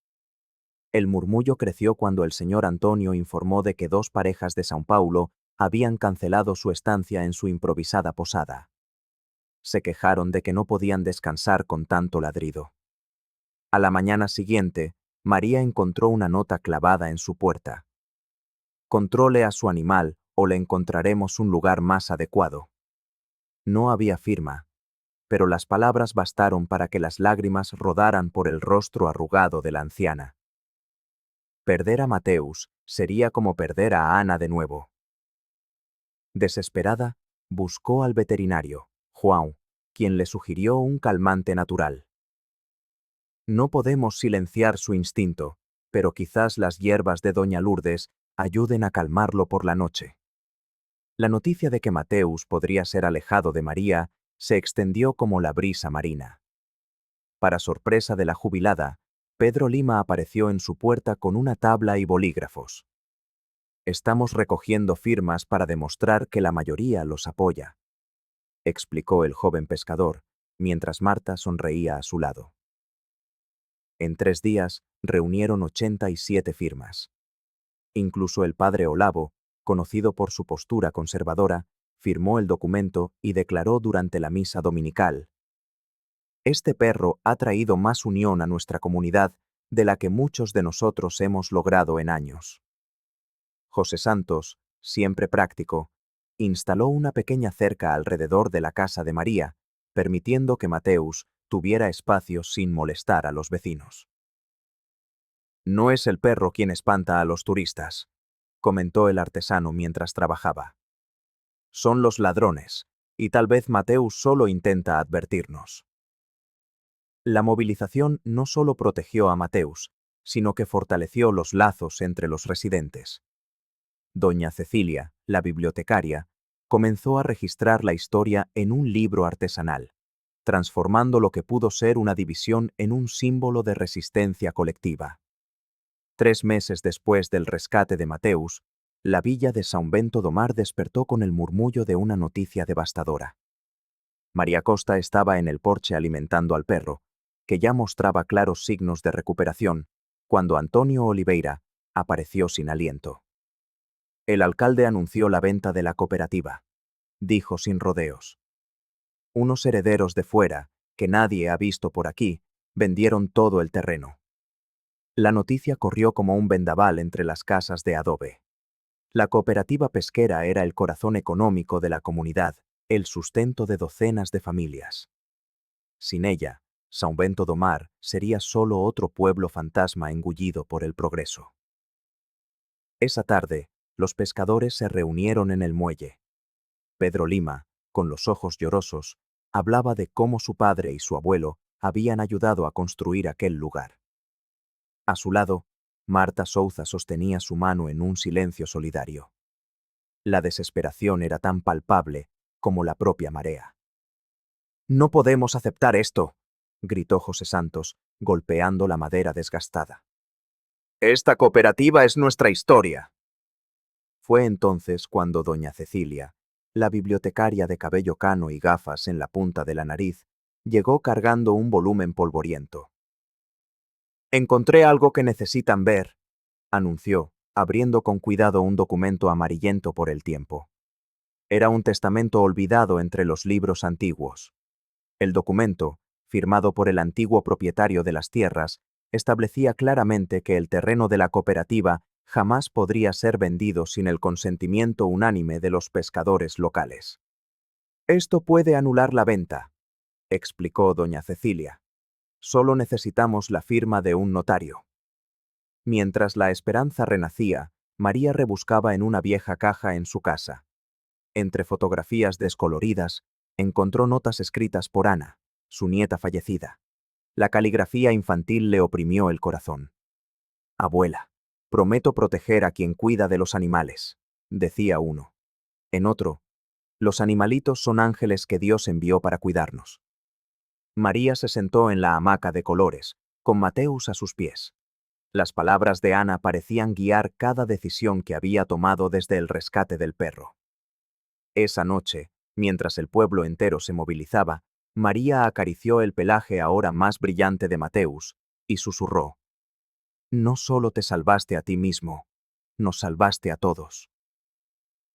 A: El murmullo creció cuando el señor Antonio informó de que 2 parejas de São Paulo habían cancelado su estancia en su improvisada posada. Se quejaron de que no podían descansar con tanto ladrido. A la mañana siguiente, María encontró una nota clavada en su puerta. Controle a su animal o le encontraremos un lugar más adecuado. No había firma, pero las palabras bastaron para que las lágrimas rodaran por el rostro arrugado de la anciana. Perder a Mateus sería como perder a Ana de nuevo. Desesperada, buscó al veterinario, João, quien le sugirió un calmante natural. No podemos silenciar su instinto, pero quizás las hierbas de Doña Lourdes ayuden a calmarlo por la noche. La noticia de que Mateus podría ser alejado de María se extendió como la brisa marina. Para sorpresa de la jubilada, Pedro Lima apareció en su puerta con una tabla y bolígrafos. Estamos recogiendo firmas para demostrar que la mayoría los apoya, explicó el joven pescador, mientras Marta sonreía a su lado. En 3 días reunieron 87 firmas. Incluso el padre Olavo, conocido por su postura conservadora, firmó el documento y declaró durante la misa dominical: «Este perro ha traído más unión a nuestra comunidad de la que muchos de nosotros hemos logrado en años». José Santos, siempre práctico, instaló una pequeña cerca alrededor de la casa de María, permitiendo que Mateus tuviera espacio sin molestar a los vecinos. «No es el perro quien espanta a los turistas», comentó el artesano mientras trabajaba. «Son los ladrones, y tal vez Mateus solo intenta advertirnos». La movilización no solo protegió a Mateus, sino que fortaleció los lazos entre los residentes. Doña Cecilia, la bibliotecaria, comenzó a registrar la historia en un libro artesanal, transformando lo que pudo ser una división en un símbolo de resistencia colectiva. 3 meses después del rescate de Mateus, la villa de São Bento do Mar despertó con el murmullo de una noticia devastadora. María Costa estaba en el porche alimentando al perro, que ya mostraba claros signos de recuperación, cuando Antonio Oliveira apareció sin aliento. El alcalde anunció la venta de la cooperativa, dijo sin rodeos. Unos herederos de fuera, que nadie ha visto por aquí, vendieron todo el terreno. La noticia corrió como un vendaval entre las casas de adobe. La cooperativa pesquera era el corazón económico de la comunidad, el sustento de docenas de familias. Sin ella, São Bento do Mar sería solo otro pueblo fantasma engullido por el progreso. Esa tarde, los pescadores se reunieron en el muelle. Pedro Lima, con los ojos llorosos, hablaba de cómo su padre y su abuelo habían ayudado a construir aquel lugar. A su lado, Marta Souza sostenía su mano en un silencio solidario. La desesperación era tan palpable como la propia marea. «No podemos aceptar esto», gritó José Santos, golpeando la madera desgastada. «Esta cooperativa es nuestra historia». Fue entonces cuando doña Cecilia, la bibliotecaria de cabello cano y gafas en la punta de la nariz, llegó cargando un volumen polvoriento. «Encontré algo que necesitan ver», anunció, abriendo con cuidado un documento amarillento por el tiempo. Era un testamento olvidado entre los libros antiguos. El documento, firmado por el antiguo propietario de las tierras, establecía claramente que el terreno de la cooperativa jamás podría ser vendido sin el consentimiento unánime de los pescadores locales. «Esto puede anular la venta», explicó doña Cecilia. «Solo necesitamos la firma de un notario». Mientras la esperanza renacía, María rebuscaba en una vieja caja en su casa. Entre fotografías descoloridas, encontró notas escritas por Ana, su nieta fallecida. La caligrafía infantil le oprimió el corazón. «Abuela, prometo proteger a quien cuida de los animales», decía uno. En otro, «Los animalitos son ángeles que Dios envió para cuidarnos». María se sentó en la hamaca de colores, con Mateus a sus pies. Las palabras de Ana parecían guiar cada decisión que había tomado desde el rescate del perro. Esa noche, mientras el pueblo entero se movilizaba, María acarició el pelaje ahora más brillante de Mateus y susurró: «No solo te salvaste a ti mismo, nos salvaste a todos».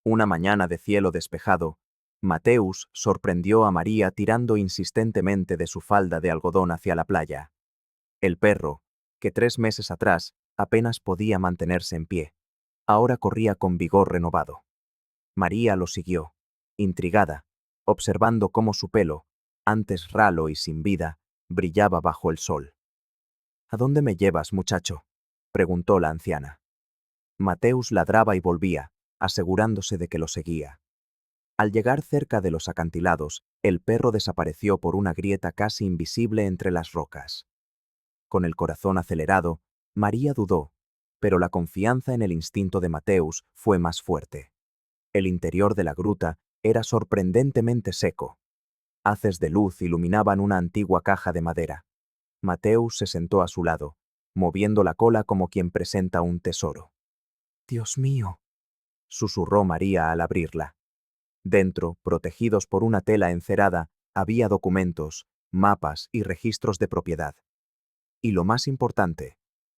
A: Una mañana de cielo despejado, Mateus sorprendió a María tirando insistentemente de su falda de algodón hacia la playa. El perro, que 3 meses atrás apenas podía mantenerse en pie, ahora corría con vigor renovado. María lo siguió, intrigada, observando cómo su pelo, antes ralo y sin vida, brillaba bajo el sol. ¿A dónde me llevas, muchacho?, preguntó la anciana. Mateus ladraba y volvía, asegurándose de que lo seguía. Al llegar cerca de los acantilados, el perro desapareció por una grieta casi invisible entre las rocas. Con el corazón acelerado, María dudó, pero la confianza en el instinto de Mateus fue más fuerte. El interior de la gruta era sorprendentemente seco. Haces de luz iluminaban una antigua caja de madera. Mateus se sentó a su lado, moviendo la cola como quien presenta un tesoro. «Dios mío», susurró María al abrirla. Dentro, protegidos por una tela encerada, había documentos, mapas y registros de propiedad. Y lo más importante,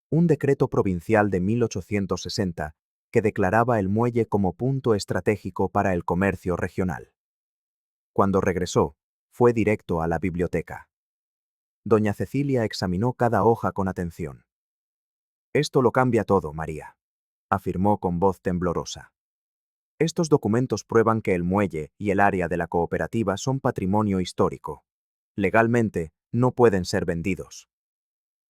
A: un decreto provincial de 1860 que declaraba el muelle como punto estratégico para el comercio regional. Cuando regresó, fue directo a la biblioteca. Doña Cecilia examinó cada hoja con atención. «Esto lo cambia todo, María», afirmó con voz temblorosa. «Estos documentos prueban que el muelle y el área de la cooperativa son patrimonio histórico. Legalmente, no pueden ser vendidos».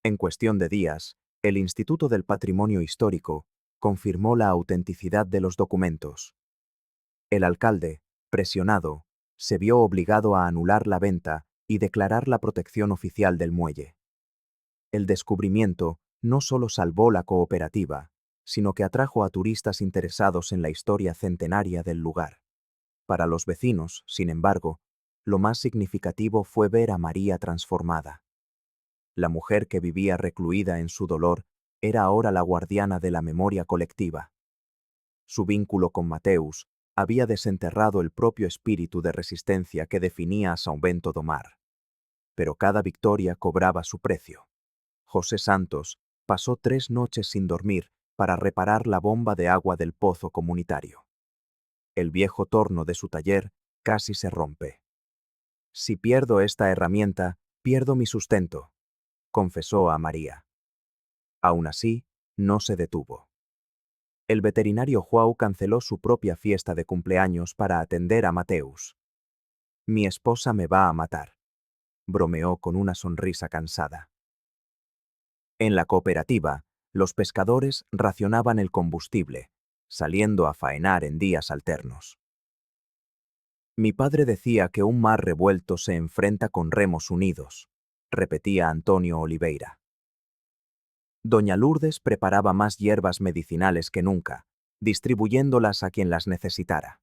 A: En cuestión de días, el Instituto del Patrimonio Histórico confirmó la autenticidad de los documentos. El alcalde, presionado, se vio obligado a anular la venta y declarar la protección oficial del muelle. El descubrimiento no solo salvó la cooperativa, sino que atrajo a turistas interesados en la historia centenaria del lugar. Para los vecinos, sin embargo, lo más significativo fue ver a María transformada. La mujer que vivía recluida en su dolor era ahora la guardiana de la memoria colectiva. Su vínculo con Mateus había desenterrado el propio espíritu de resistencia que definía a São Bento do Mar. Pero cada victoria cobraba su precio. José Santos pasó 3 noches sin dormir para reparar la bomba de agua del pozo comunitario. El viejo torno de su taller casi se rompe. «Si pierdo esta herramienta, pierdo mi sustento», confesó a María. Aún así, no se detuvo. El veterinario João canceló su propia fiesta de cumpleaños para atender a Mateus. «Mi esposa me va a matar», bromeó con una sonrisa cansada. En la cooperativa, los pescadores racionaban el combustible, saliendo a faenar en días alternos. «Mi padre decía que un mar revuelto se enfrenta con remos unidos», repetía Antonio Oliveira. Doña Lourdes preparaba más hierbas medicinales que nunca, distribuyéndolas a quien las necesitara.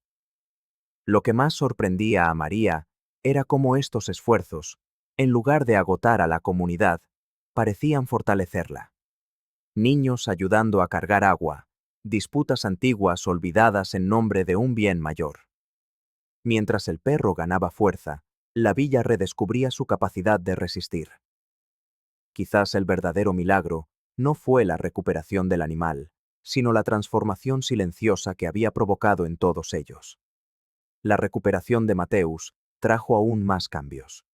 A: Lo que más sorprendía a María era cómo estos esfuerzos, en lugar de agotar a la comunidad, parecían fortalecerla. Niños ayudando a cargar agua, disputas antiguas olvidadas en nombre de un bien mayor. Mientras el perro ganaba fuerza, la villa redescubría su capacidad de resistir. Quizás el verdadero milagro no fue la recuperación del animal, sino la transformación silenciosa que había provocado en todos ellos. La recuperación de Mateus trajo aún más cambios.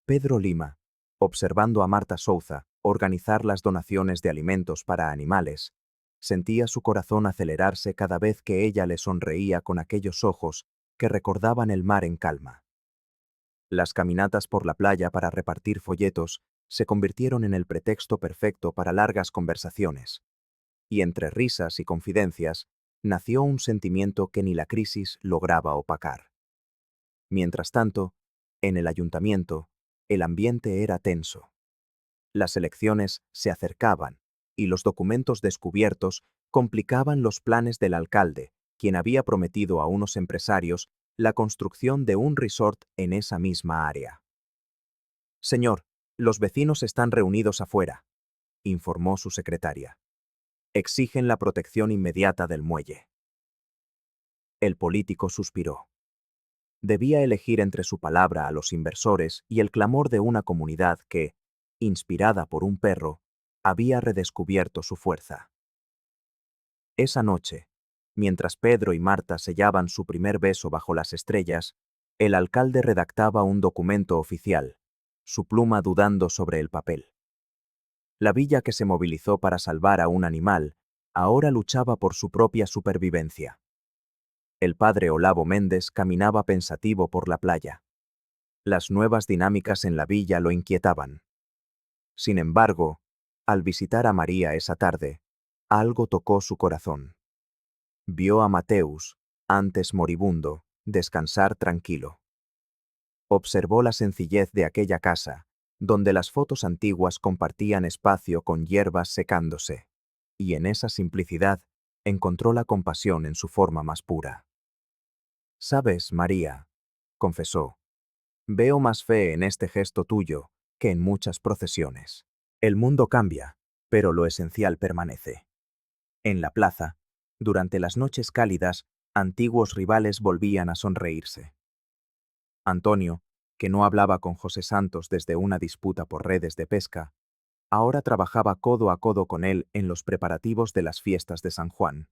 A: Pedro Lima, observando a Marta Souza organizar las donaciones de alimentos para animales, sentía su corazón acelerarse cada vez que ella le sonreía con aquellos ojos que recordaban el mar en calma. Las caminatas por la playa para repartir folletos se convirtieron en el pretexto perfecto para largas conversaciones, y entre risas y confidencias nació un sentimiento que ni la crisis lograba opacar. Mientras tanto, en el ayuntamiento, el ambiente era tenso. Las elecciones se acercaban, y los documentos descubiertos complicaban los planes del alcalde, quien había prometido a unos empresarios la construcción de un resort en esa misma área. «Señor, los vecinos están reunidos afuera», informó su secretaria. «Exigen la protección inmediata del muelle». El político suspiró. Debía elegir entre su palabra a los inversores y el clamor de una comunidad que, inspirada por un perro, había redescubierto su fuerza. Esa noche, mientras Pedro y Marta sellaban su primer beso bajo las estrellas, el alcalde redactaba un documento oficial, su pluma dudando sobre el papel. La villa que se movilizó para salvar a un animal, ahora luchaba por su propia supervivencia. El padre Olavo Méndez caminaba pensativo por la playa. Las nuevas dinámicas en la villa lo inquietaban. Sin embargo, al visitar a María esa tarde, algo tocó su corazón. Vio a Mateus, antes moribundo, descansar tranquilo. Observó la sencillez de aquella casa, donde las fotos antiguas compartían espacio con hierbas secándose, y en esa simplicidad encontró la compasión en su forma más pura. «Sabes, María», confesó, «veo más fe en este gesto tuyo que en muchas procesiones. El mundo cambia, pero lo esencial permanece». En la plaza, durante las noches cálidas, antiguos rivales volvían a sonreírse. Antonio, que no hablaba con José Santos desde una disputa por redes de pesca, ahora trabajaba codo a codo con él en los preparativos de las fiestas de San Juan.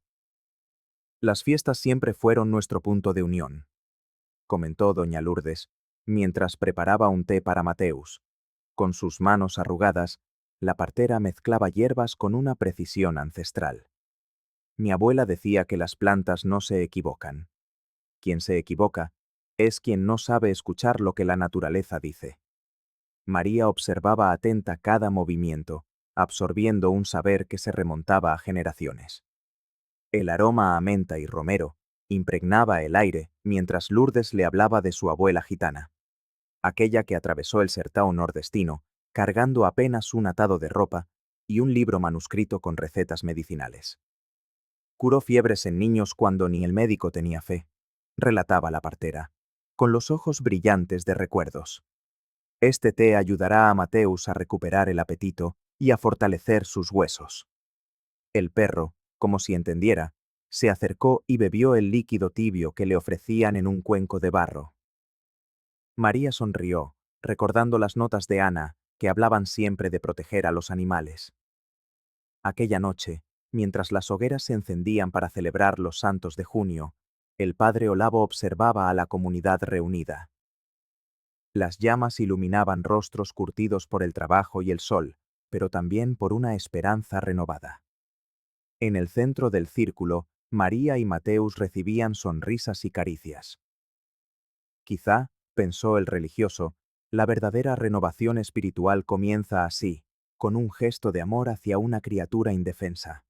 A: «Las fiestas siempre fueron nuestro punto de unión», comentó doña Lourdes, mientras preparaba un té para Mateus. Con sus manos arrugadas, la partera mezclaba hierbas con una precisión ancestral. «Mi abuela decía que las plantas no se equivocan. Quien se equivoca es quien no sabe escuchar lo que la naturaleza dice». María observaba atenta cada movimiento, absorbiendo un saber que se remontaba a generaciones. El aroma a menta y romero impregnaba el aire mientras Lourdes le hablaba de su abuela gitana, aquella que atravesó el sertao nordestino, cargando apenas un atado de ropa y un libro manuscrito con recetas medicinales. «Curó fiebres en niños cuando ni el médico tenía fe», relataba la partera, con los ojos brillantes de recuerdos. «Este té ayudará a Mateus a recuperar el apetito y a fortalecer sus huesos». El perro, como si entendiera, se acercó y bebió el líquido tibio que le ofrecían en un cuenco de barro. María sonrió, recordando las notas de Ana, que hablaban siempre de proteger a los animales. Aquella noche, mientras las hogueras se encendían para celebrar los santos de junio, el padre Olavo observaba a la comunidad reunida. Las llamas iluminaban rostros curtidos por el trabajo y el sol, pero también por una esperanza renovada. En el centro del círculo, María y Mateus recibían sonrisas y caricias. Quizá, pensó el religioso, la verdadera renovación espiritual comienza así, con un gesto de amor hacia una criatura indefensa.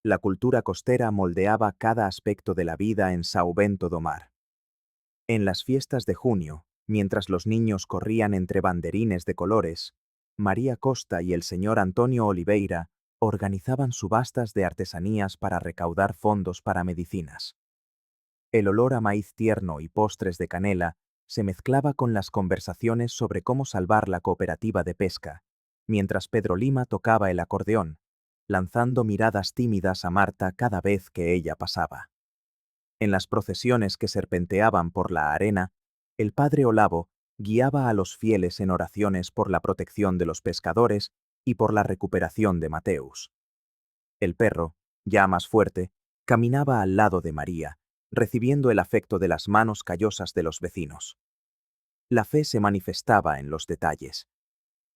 A: La cultura costera moldeaba cada aspecto de la vida en São Bento do Mar. En las fiestas de junio, mientras los niños corrían entre banderines de colores, María Costa y el señor Antonio Oliveira organizaban subastas de artesanías para recaudar fondos para medicinas. El olor a maíz tierno y postres de canela se mezclaba con las conversaciones sobre cómo salvar la cooperativa de pesca, mientras Pedro Lima tocaba el acordeón, lanzando miradas tímidas a Marta cada vez que ella pasaba. En las procesiones que serpenteaban por la arena, el padre Olavo guiaba a los fieles en oraciones por la protección de los pescadores y por la recuperación de Mateus. El perro, ya más fuerte, caminaba al lado de María, recibiendo el afecto de las manos callosas de los vecinos. La fe se manifestaba en los detalles.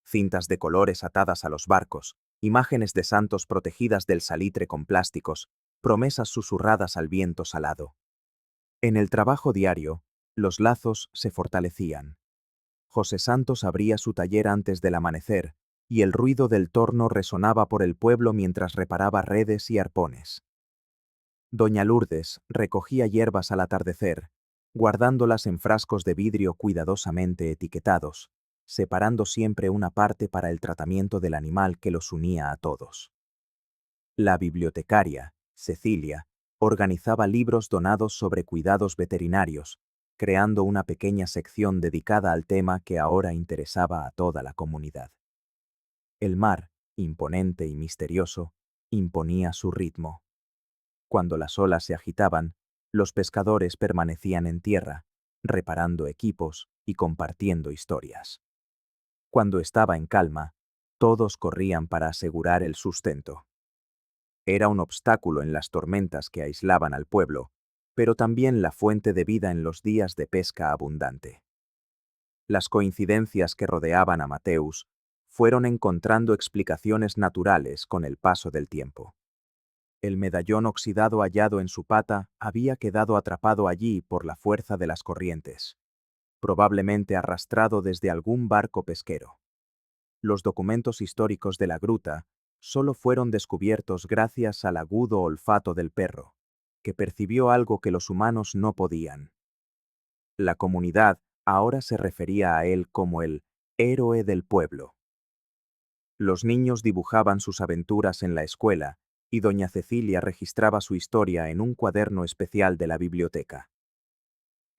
A: Cintas de colores atadas a los barcos, imágenes de santos protegidas del salitre con plásticos, promesas susurradas al viento salado. En el trabajo diario, los lazos se fortalecían. José Santos abría su taller antes del amanecer, y el ruido del torno resonaba por el pueblo mientras reparaba redes y arpones. Doña Lourdes recogía hierbas al atardecer, guardándolas en frascos de vidrio cuidadosamente etiquetados, separando siempre una parte para el tratamiento del animal que los unía a todos. La bibliotecaria, Cecilia, organizaba libros donados sobre cuidados veterinarios, creando una pequeña sección dedicada al tema que ahora interesaba a toda la comunidad. El mar, imponente y misterioso, imponía su ritmo. Cuando las olas se agitaban, los pescadores permanecían en tierra, reparando equipos y compartiendo historias. Cuando estaba en calma, todos corrían para asegurar el sustento. Era un obstáculo en las tormentas que aislaban al pueblo, pero también la fuente de vida en los días de pesca abundante. Las coincidencias que rodeaban a Mateus fueron encontrando explicaciones naturales con el paso del tiempo. El medallón oxidado hallado en su pata había quedado atrapado allí por la fuerza de las corrientes, probablemente arrastrado desde algún barco pesquero. Los documentos históricos de la gruta solo fueron descubiertos gracias al agudo olfato del perro, que percibió algo que los humanos no podían. La comunidad ahora se refería a él como el héroe del pueblo. Los niños dibujaban sus aventuras en la escuela y doña Cecilia registraba su historia en un cuaderno especial de la biblioteca.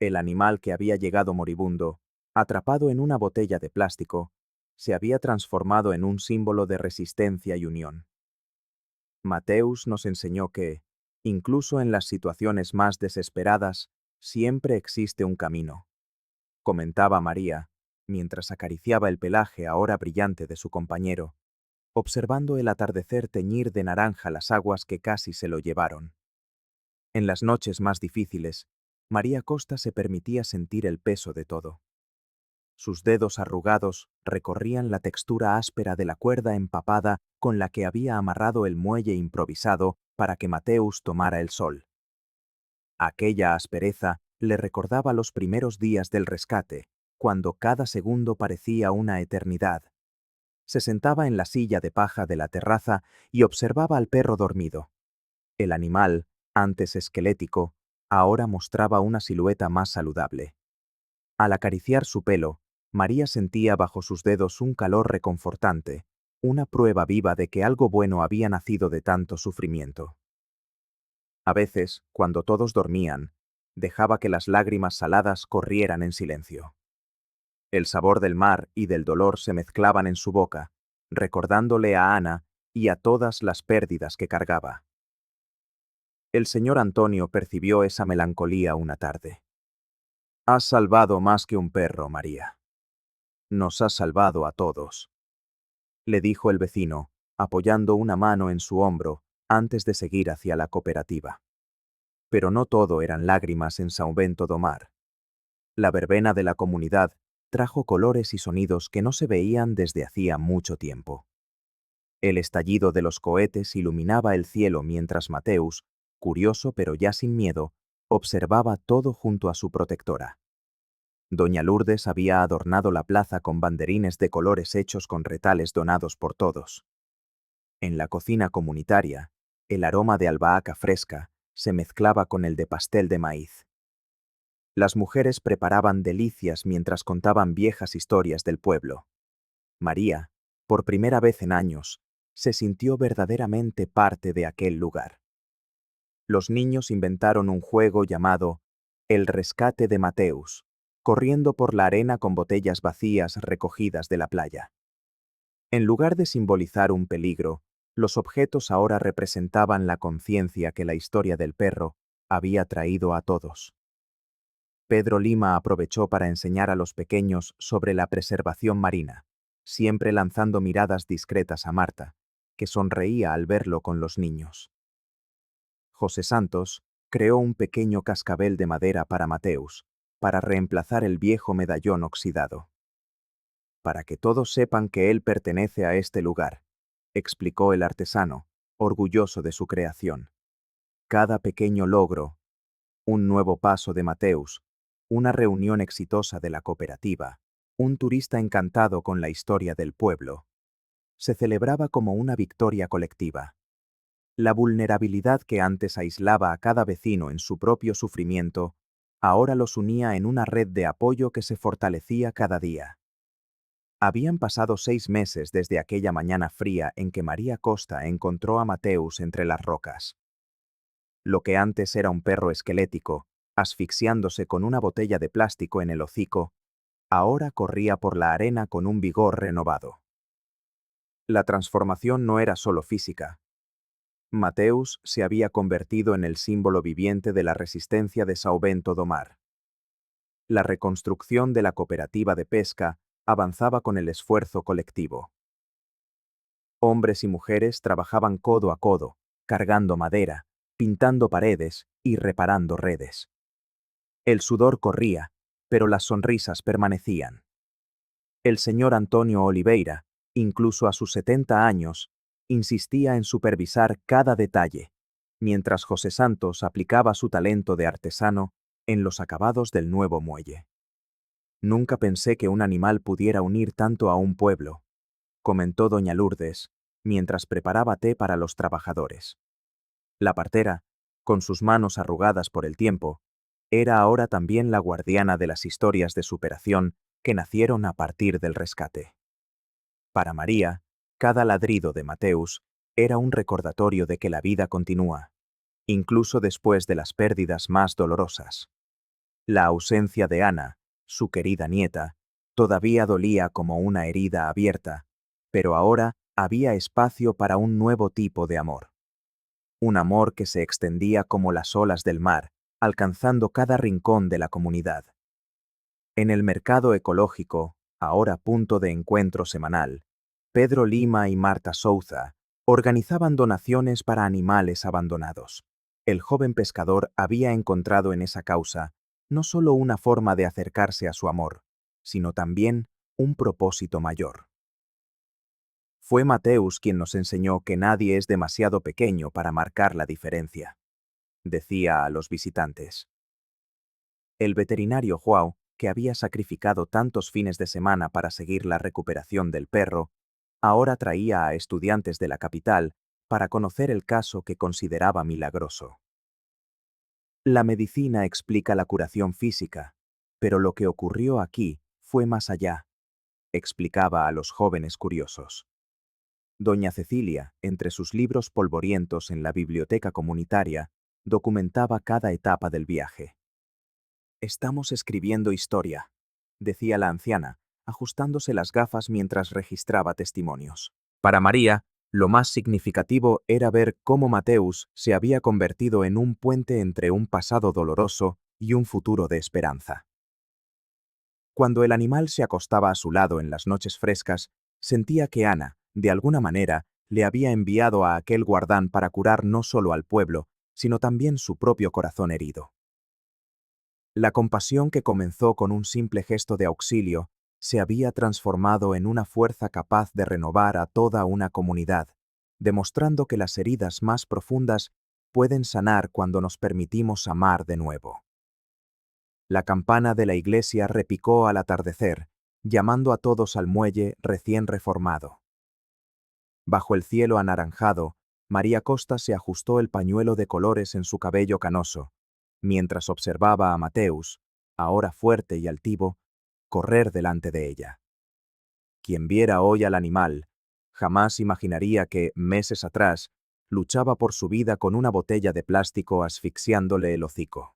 A: El animal que había llegado moribundo, atrapado en una botella de plástico, se había transformado en un símbolo de resistencia y unión. Mateus nos enseñó que, incluso en las situaciones más desesperadas, siempre existe un camino, comentaba María, mientras acariciaba el pelaje ahora brillante de su compañero, observando el atardecer teñir de naranja las aguas que casi se lo llevaron. En las noches más difíciles, María Costa se permitía sentir el peso de todo. Sus dedos arrugados recorrían la textura áspera de la cuerda empapada con la que había amarrado el muelle improvisado para que Mateus tomara el sol. Aquella aspereza le recordaba los primeros días del rescate, cuando cada segundo parecía una eternidad. Se sentaba en la silla de paja de la terraza y observaba al perro dormido. El animal, antes esquelético, ahora mostraba una silueta más saludable. Al acariciar su pelo, María sentía bajo sus dedos un calor reconfortante, una prueba viva de que algo bueno había nacido de tanto sufrimiento. A veces, cuando todos dormían, dejaba que las lágrimas saladas corrieran en silencio. El sabor del mar y del dolor se mezclaban en su boca, recordándole a Ana y a todas las pérdidas que cargaba. El señor Antonio percibió esa melancolía una tarde. Has salvado más que un perro, María. Nos has salvado a todos, le dijo el vecino, apoyando una mano en su hombro antes de seguir hacia la cooperativa. Pero no todo eran lágrimas en São Bento do Mar. La verbena de la comunidad trajo colores y sonidos que no se veían desde hacía mucho tiempo. El estallido de los cohetes iluminaba el cielo mientras Mateus, curioso pero ya sin miedo, observaba todo junto a su protectora. Doña Lourdes había adornado la plaza con banderines de colores hechos con retales donados por todos. En la cocina comunitaria, el aroma de albahaca fresca se mezclaba con el de pastel de maíz. Las mujeres preparaban delicias mientras contaban viejas historias del pueblo. María, por primera vez en años, se sintió verdaderamente parte de aquel lugar. Los niños inventaron un juego llamado El rescate de Mateus, corriendo por la arena con botellas vacías recogidas de la playa. En lugar de simbolizar un peligro, los objetos ahora representaban la conciencia que la historia del perro había traído a todos. Pedro Lima aprovechó para enseñar a los pequeños sobre la preservación marina, siempre lanzando miradas discretas a Marta, que sonreía al verlo con los niños. José Santos creó un pequeño cascabel de madera para Mateus, para reemplazar el viejo medallón oxidado. Para que todos sepan que él pertenece a este lugar, explicó el artesano, orgulloso de su creación. Cada pequeño logro, un nuevo paso de Mateus, una reunión exitosa de la cooperativa, un turista encantado con la historia del pueblo, se celebraba como una victoria colectiva. La vulnerabilidad que antes aislaba a cada vecino en su propio sufrimiento, ahora los unía en una red de apoyo que se fortalecía cada día. Habían pasado 6 meses desde aquella mañana fría en que María Costa encontró a Mateus entre las rocas. Lo que antes era un perro esquelético, asfixiándose con una botella de plástico en el hocico, ahora corría por la arena con un vigor renovado. La transformación no era solo física. Mateus se había convertido en el símbolo viviente de la resistencia de São Bento do Mar. La reconstrucción de la cooperativa de pesca avanzaba con el esfuerzo colectivo. Hombres y mujeres trabajaban codo a codo, cargando madera, pintando paredes y reparando redes. El sudor corría, pero las sonrisas permanecían. El señor Antonio Oliveira, incluso a sus 70 años, insistía en supervisar cada detalle, mientras José Santos aplicaba su talento de artesano en los acabados del nuevo muelle. Nunca pensé que un animal pudiera unir tanto a un pueblo, comentó doña Lourdes, mientras preparaba té para los trabajadores. La partera, con sus manos arrugadas por el tiempo, era ahora también la guardiana de las historias de superación que nacieron a partir del rescate. Para María, cada ladrido de Mateus era un recordatorio de que la vida continúa, incluso después de las pérdidas más dolorosas. La ausencia de Ana, su querida nieta, todavía dolía como una herida abierta, pero ahora había espacio para un nuevo tipo de amor. Un amor que se extendía como las olas del mar, alcanzando cada rincón de la comunidad. En el mercado ecológico, ahora punto de encuentro semanal, Pedro Lima y Marta Souza organizaban donaciones para animales abandonados. El joven pescador había encontrado en esa causa no solo una forma de acercarse a su amor, sino también un propósito mayor. Fue Mateus quien nos enseñó que nadie es demasiado pequeño para marcar la diferencia, decía a los visitantes. El veterinario Joao, que había sacrificado tantos fines de semana para seguir la recuperación del perro, ahora traía a estudiantes de la capital para conocer el caso que consideraba milagroso. La medicina explica la curación física, pero lo que ocurrió aquí fue más allá, explicaba a los jóvenes curiosos. Doña Cecilia, entre sus libros polvorientos en la biblioteca comunitaria, documentaba cada etapa del viaje. Estamos escribiendo historia, decía la anciana, ajustándose las gafas mientras registraba testimonios. Para María, lo más significativo era ver cómo Mateus se había convertido en un puente entre un pasado doloroso y un futuro de esperanza. Cuando el animal se acostaba a su lado en las noches frescas, sentía que Ana, de alguna manera, le había enviado a aquel guardán para curar no solo al pueblo, sino también su propio corazón herido. La compasión que comenzó con un simple gesto de auxilio se había transformado en una fuerza capaz de renovar a toda una comunidad, demostrando que las heridas más profundas pueden sanar cuando nos permitimos amar de nuevo. La campana de la iglesia repicó al atardecer, llamando a todos al muelle recién reformado. Bajo el cielo anaranjado, María Costa se ajustó el pañuelo de colores en su cabello canoso, mientras observaba a Mateus, ahora fuerte y altivo, correr delante de ella. Quien viera hoy al animal, jamás imaginaría que, meses atrás, luchaba por su vida con una botella de plástico asfixiándole el hocico.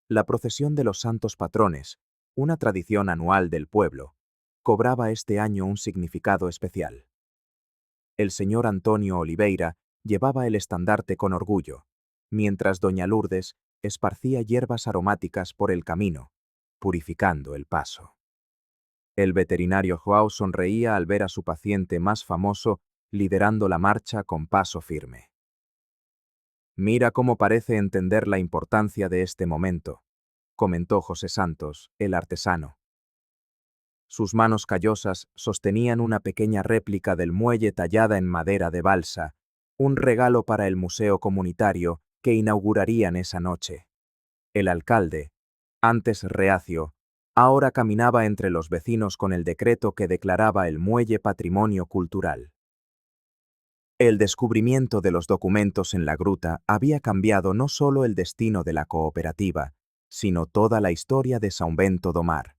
A: La procesión de los santos patrones, una tradición anual del pueblo, cobraba este año un significado especial. El señor Antonio Oliveira llevaba el estandarte con orgullo, mientras doña Lourdes esparcía hierbas aromáticas por el camino, purificando el paso. El veterinario Joao sonreía al ver a su paciente más famoso liderando la marcha con paso firme. Mira cómo parece entender la importancia de este momento, comentó José Santos, el artesano. Sus manos callosas sostenían una pequeña réplica del muelle tallada en madera de balsa, un regalo para el museo comunitario que inaugurarían esa noche. El alcalde, antes reacio, ahora caminaba entre los vecinos con el decreto que declaraba el muelle patrimonio cultural. El descubrimiento de los documentos en la gruta había cambiado no solo el destino de la cooperativa, sino toda la historia de São Bento do Mar.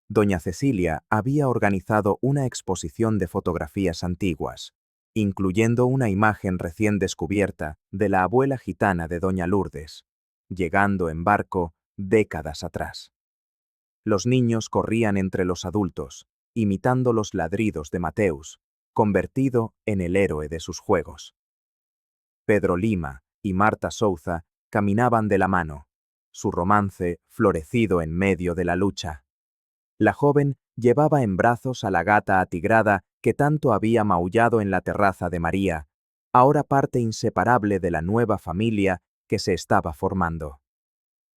A: Doña Cecilia había organizado una exposición de fotografías antiguas, incluyendo una imagen recién descubierta de la abuela gitana de doña Lourdes, llegando en barco décadas atrás. Los niños corrían entre los adultos, imitando los ladridos de Mateus, convertido en el héroe de sus juegos. Pedro Lima y Marta Souza caminaban de la mano, su romance florecido en medio de la lucha. La joven llevaba en brazos a la gata atigrada que tanto había maullado en la terraza de María, ahora parte inseparable de la nueva familia que se estaba formando.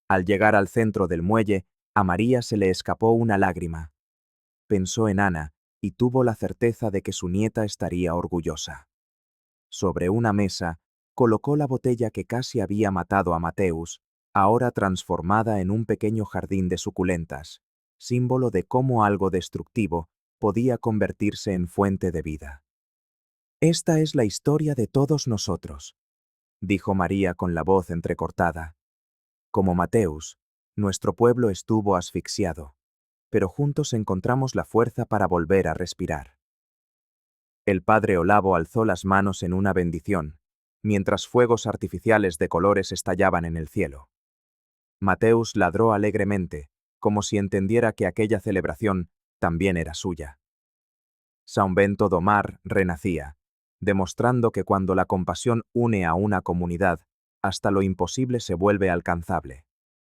A: Al llegar al centro del muelle, a María se le escapó una lágrima. Pensó en Ana y tuvo la certeza de que su nieta estaría orgullosa. Sobre una mesa, colocó la botella que casi había matado a Mateus, ahora transformada en un pequeño jardín de suculentas, símbolo de cómo algo destructivo podía convertirse en fuente de vida. Esta es la historia de todos nosotros, dijo María con la voz entrecortada. Como Mateus, nuestro pueblo estuvo asfixiado, pero juntos encontramos la fuerza para volver a respirar. El padre Olavo alzó las manos en una bendición, mientras fuegos artificiales de colores estallaban en el cielo. Mateus ladró alegremente, como si entendiera que aquella celebración también era suya. São Bento do Mar renacía, demostrando que cuando la compasión une a una comunidad, hasta lo imposible se vuelve alcanzable.